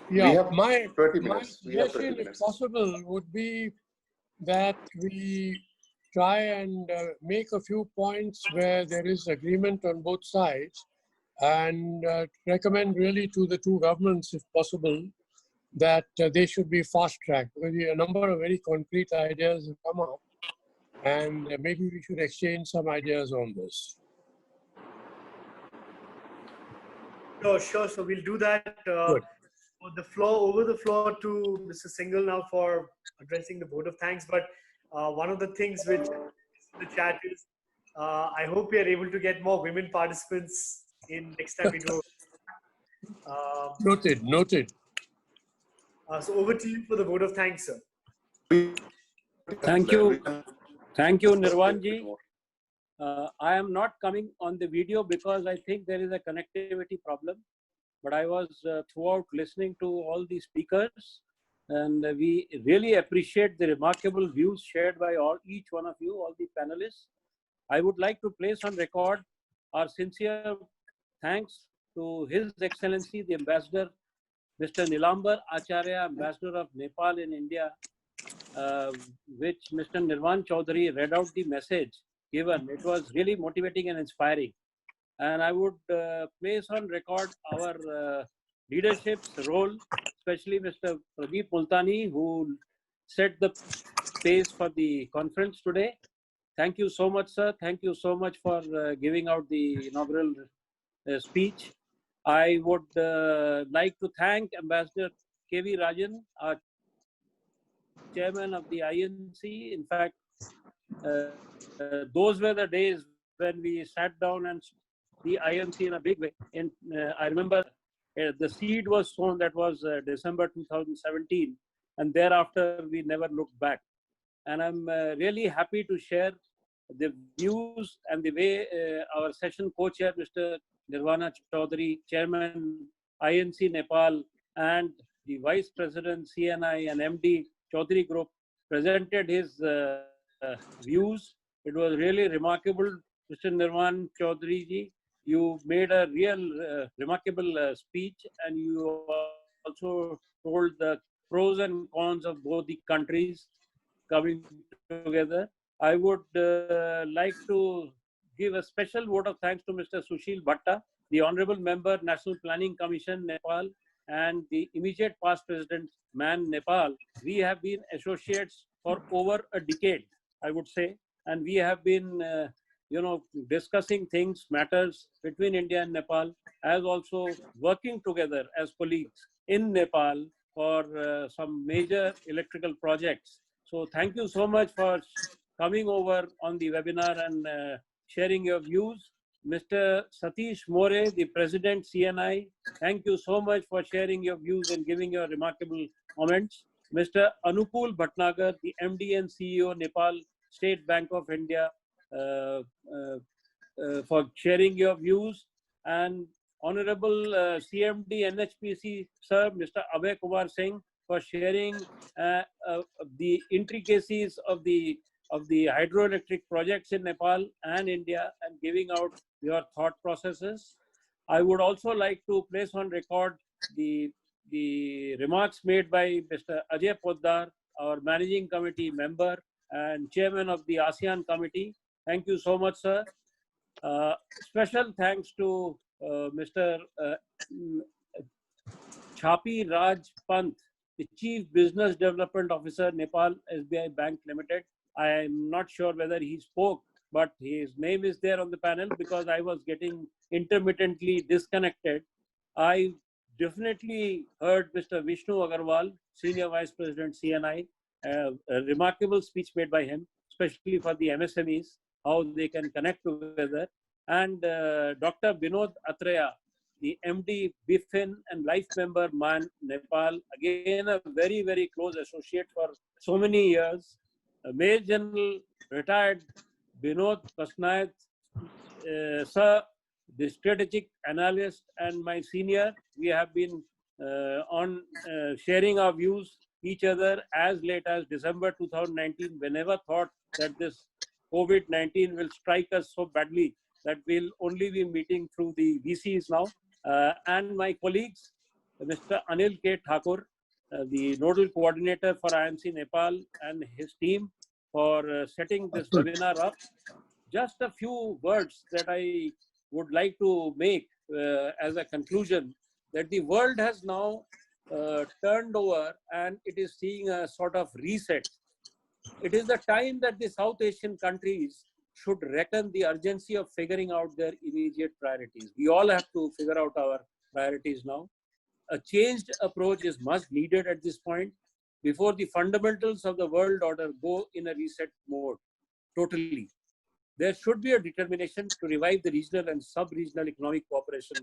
Yeah, my 30 minutes. suggestion, if possible, would be that we try and make a few points where there is agreement on both sides, and recommend really to the two governments, if possible, that they should be fast-tracked. A number of very concrete ideas have come up, and maybe we should exchange some ideas on this. Sure. So we'll do that. Good. Over the floor to Mr. Singhal now for addressing the vote of thanks. But one of the things which in the chat is, I hope we are able to get more women participants in next time we do. Noted. So over to you for the vote of thanks, sir. Thank you. Thank you, Nirvanji. I am not coming on the video because I think there is a connectivity problem. But I was throughout listening to all the speakers, and we really appreciate the remarkable views shared by each one of you, all the panelists. I would like to place on record our sincere thanks to His Excellency, the Ambassador, Mr. Nilambar Acharya, Ambassador of Nepal in India, which Mr. Nirvan Chaudhary read out the message given. It was really motivating and inspiring. And I would place on record our leadership's role, especially Mr. Pradeep Multani, who set the pace for the conference today. Thank you so much, sir. Thank you so much for giving out the inaugural speech. I would like to thank Ambassador K.V. Rajan, our chairman of the INC. In fact, those were the days when we sat down and the INC in a big way. And I remember the seed was sown, that was December 2017, and thereafter we never looked back. And I'm really happy to share the views and the way our session co-chair, Mr. Nirvana Chaudhary, Chairman INC Nepal, and the Vice President CNI and MD Chaudhary Group presented his views. It was really remarkable. Mr. Nirvan Chaudhary ji, you made a real remarkable speech, and you also told the pros and cons of both the countries coming together. I would like to give a special vote of thanks to Mr. Sushil Bhatta, the Honorable Member, National Planning Commission, Nepal, and the immediate past President, MAN, Nepal. We have been associates for over a decade, I would say, and we have been discussing things, matters between India and Nepal, as also working together as colleagues in Nepal for some major electrical projects. So thank you so much for coming over on the webinar and sharing your views. Mr. Satish More, the President CNI, thank you so much for sharing your views and giving your remarkable comments. Mr. Anupul Bhatnagar, the MD and CEO, Nepal State Bank of India, for sharing your views, and Honorable CMD NHPC Sir, Mr. Abhay Kumar Singh, for sharing the intricacies of the hydroelectric projects in Nepal and India and giving out your thought processes. I would also like to place on record the remarks made by Mr. Ajay Poddar, our Managing Committee member and Chairman of the ASEAN Committee. Thank you so much, sir. Special thanks to Mr. Chapi Raj Pant, the Chief Business Development Officer, Nepal SBI Bank Limited. I am not sure whether he spoke, but his name is there on the panel because I was getting intermittently disconnected. I definitely heard Mr. Vishnu Agarwal, Senior Vice President CNI, a remarkable speech made by him, especially for the MSMEs. how they can connect together. And Dr. Binod Atreya, the MD, BIFIN and life member, Man, Nepal, again a very, very close associate for so many years. Major General retired Binod Pasnaik, sir, the strategic analyst and my senior. We have been on sharing our views each other as late as December 2019. We never thought that this COVID-19 will strike us so badly that we'll only be meeting through the VCs now. And my colleagues, Mr. Anil K. Thakur, the nodal coordinator for IMC Nepal, and his team for setting this webinar up. Just a few words that I would like to make as a conclusion, that the world has now turned over and it is seeing a sort of reset. It is the time that the South Asian countries should reckon the urgency of figuring out their immediate priorities. We all have to figure out our priorities now. A changed approach is much needed at this point before the fundamentals of the world order go in a reset mode totally. There should be a determination to revive the regional and sub-regional economic cooperation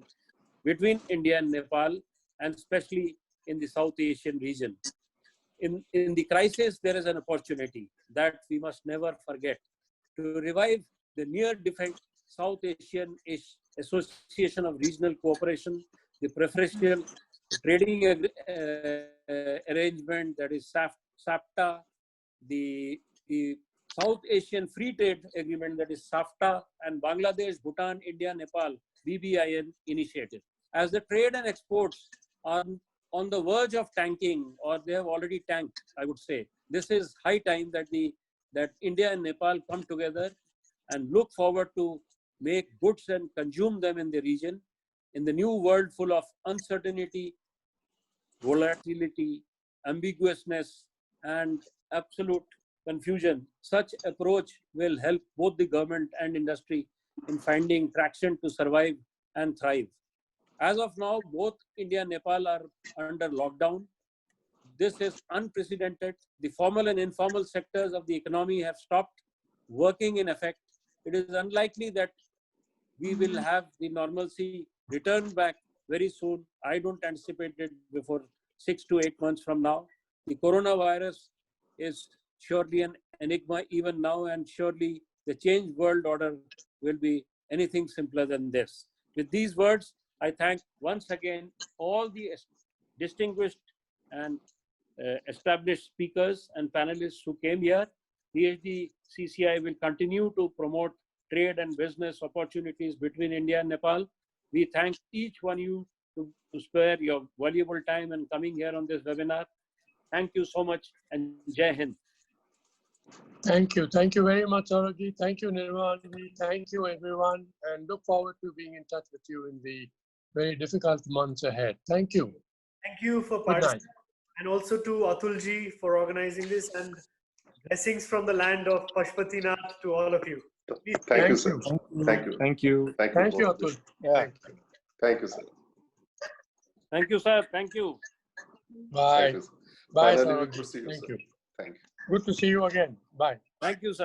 between India and Nepal, and especially in the South Asian region. In the crisis, there is an opportunity that we must never forget to revive the near-defunct South Asian Association of Regional Cooperation, the preferential trading arrangement, that is SAFTA, the South Asian Free Trade Agreement, that is SAFTA, and Bangladesh, Bhutan, India, Nepal, BBIN initiative. As the trade and exports are on the verge of tanking, or they have already tanked, I would say, this is high time that India and Nepal come together and look forward to make goods and consume them in the region. In the new world full of uncertainty, volatility, ambiguousness, and absolute confusion, such approach will help both the government and industry in finding traction to survive and thrive. As of now, both India and Nepal are under lockdown. This is unprecedented. The formal and informal sectors of the economy have stopped working in effect. It is unlikely that we will have the normalcy return back very soon. I don't anticipate it before 6 to 8 months from now. The coronavirus is surely an enigma even now, and surely the changed world order will be anything simpler than this. With these words, I thank once again all the distinguished and established speakers and panelists who came here. PhD CCI will continue to promote trade and business opportunities between India and Nepal. We thank each one of you to spare your valuable time and coming here on this webinar. Thank you so much, and Jai Hind. Thank you. Thank you very much, Aragi. Thank you, Nirvani. Thank you, everyone, and look forward to being in touch with you in the very difficult months ahead. Thank you. Thank you for Good night. participating, and also to Atulji for organizing this, and blessings from the land of Pashupatinath to all of you. Please. Thank you, sir. Thank you. Thank you. Thank you, Atul. Yeah. Thank you, sir. Thank you, sir. Thank you. Bye. Thank you, sir. Bye, Finally, Sarojit. good to see you, Thank sir. you. Thank you. Good to see you again. Bye. Thank you, sir.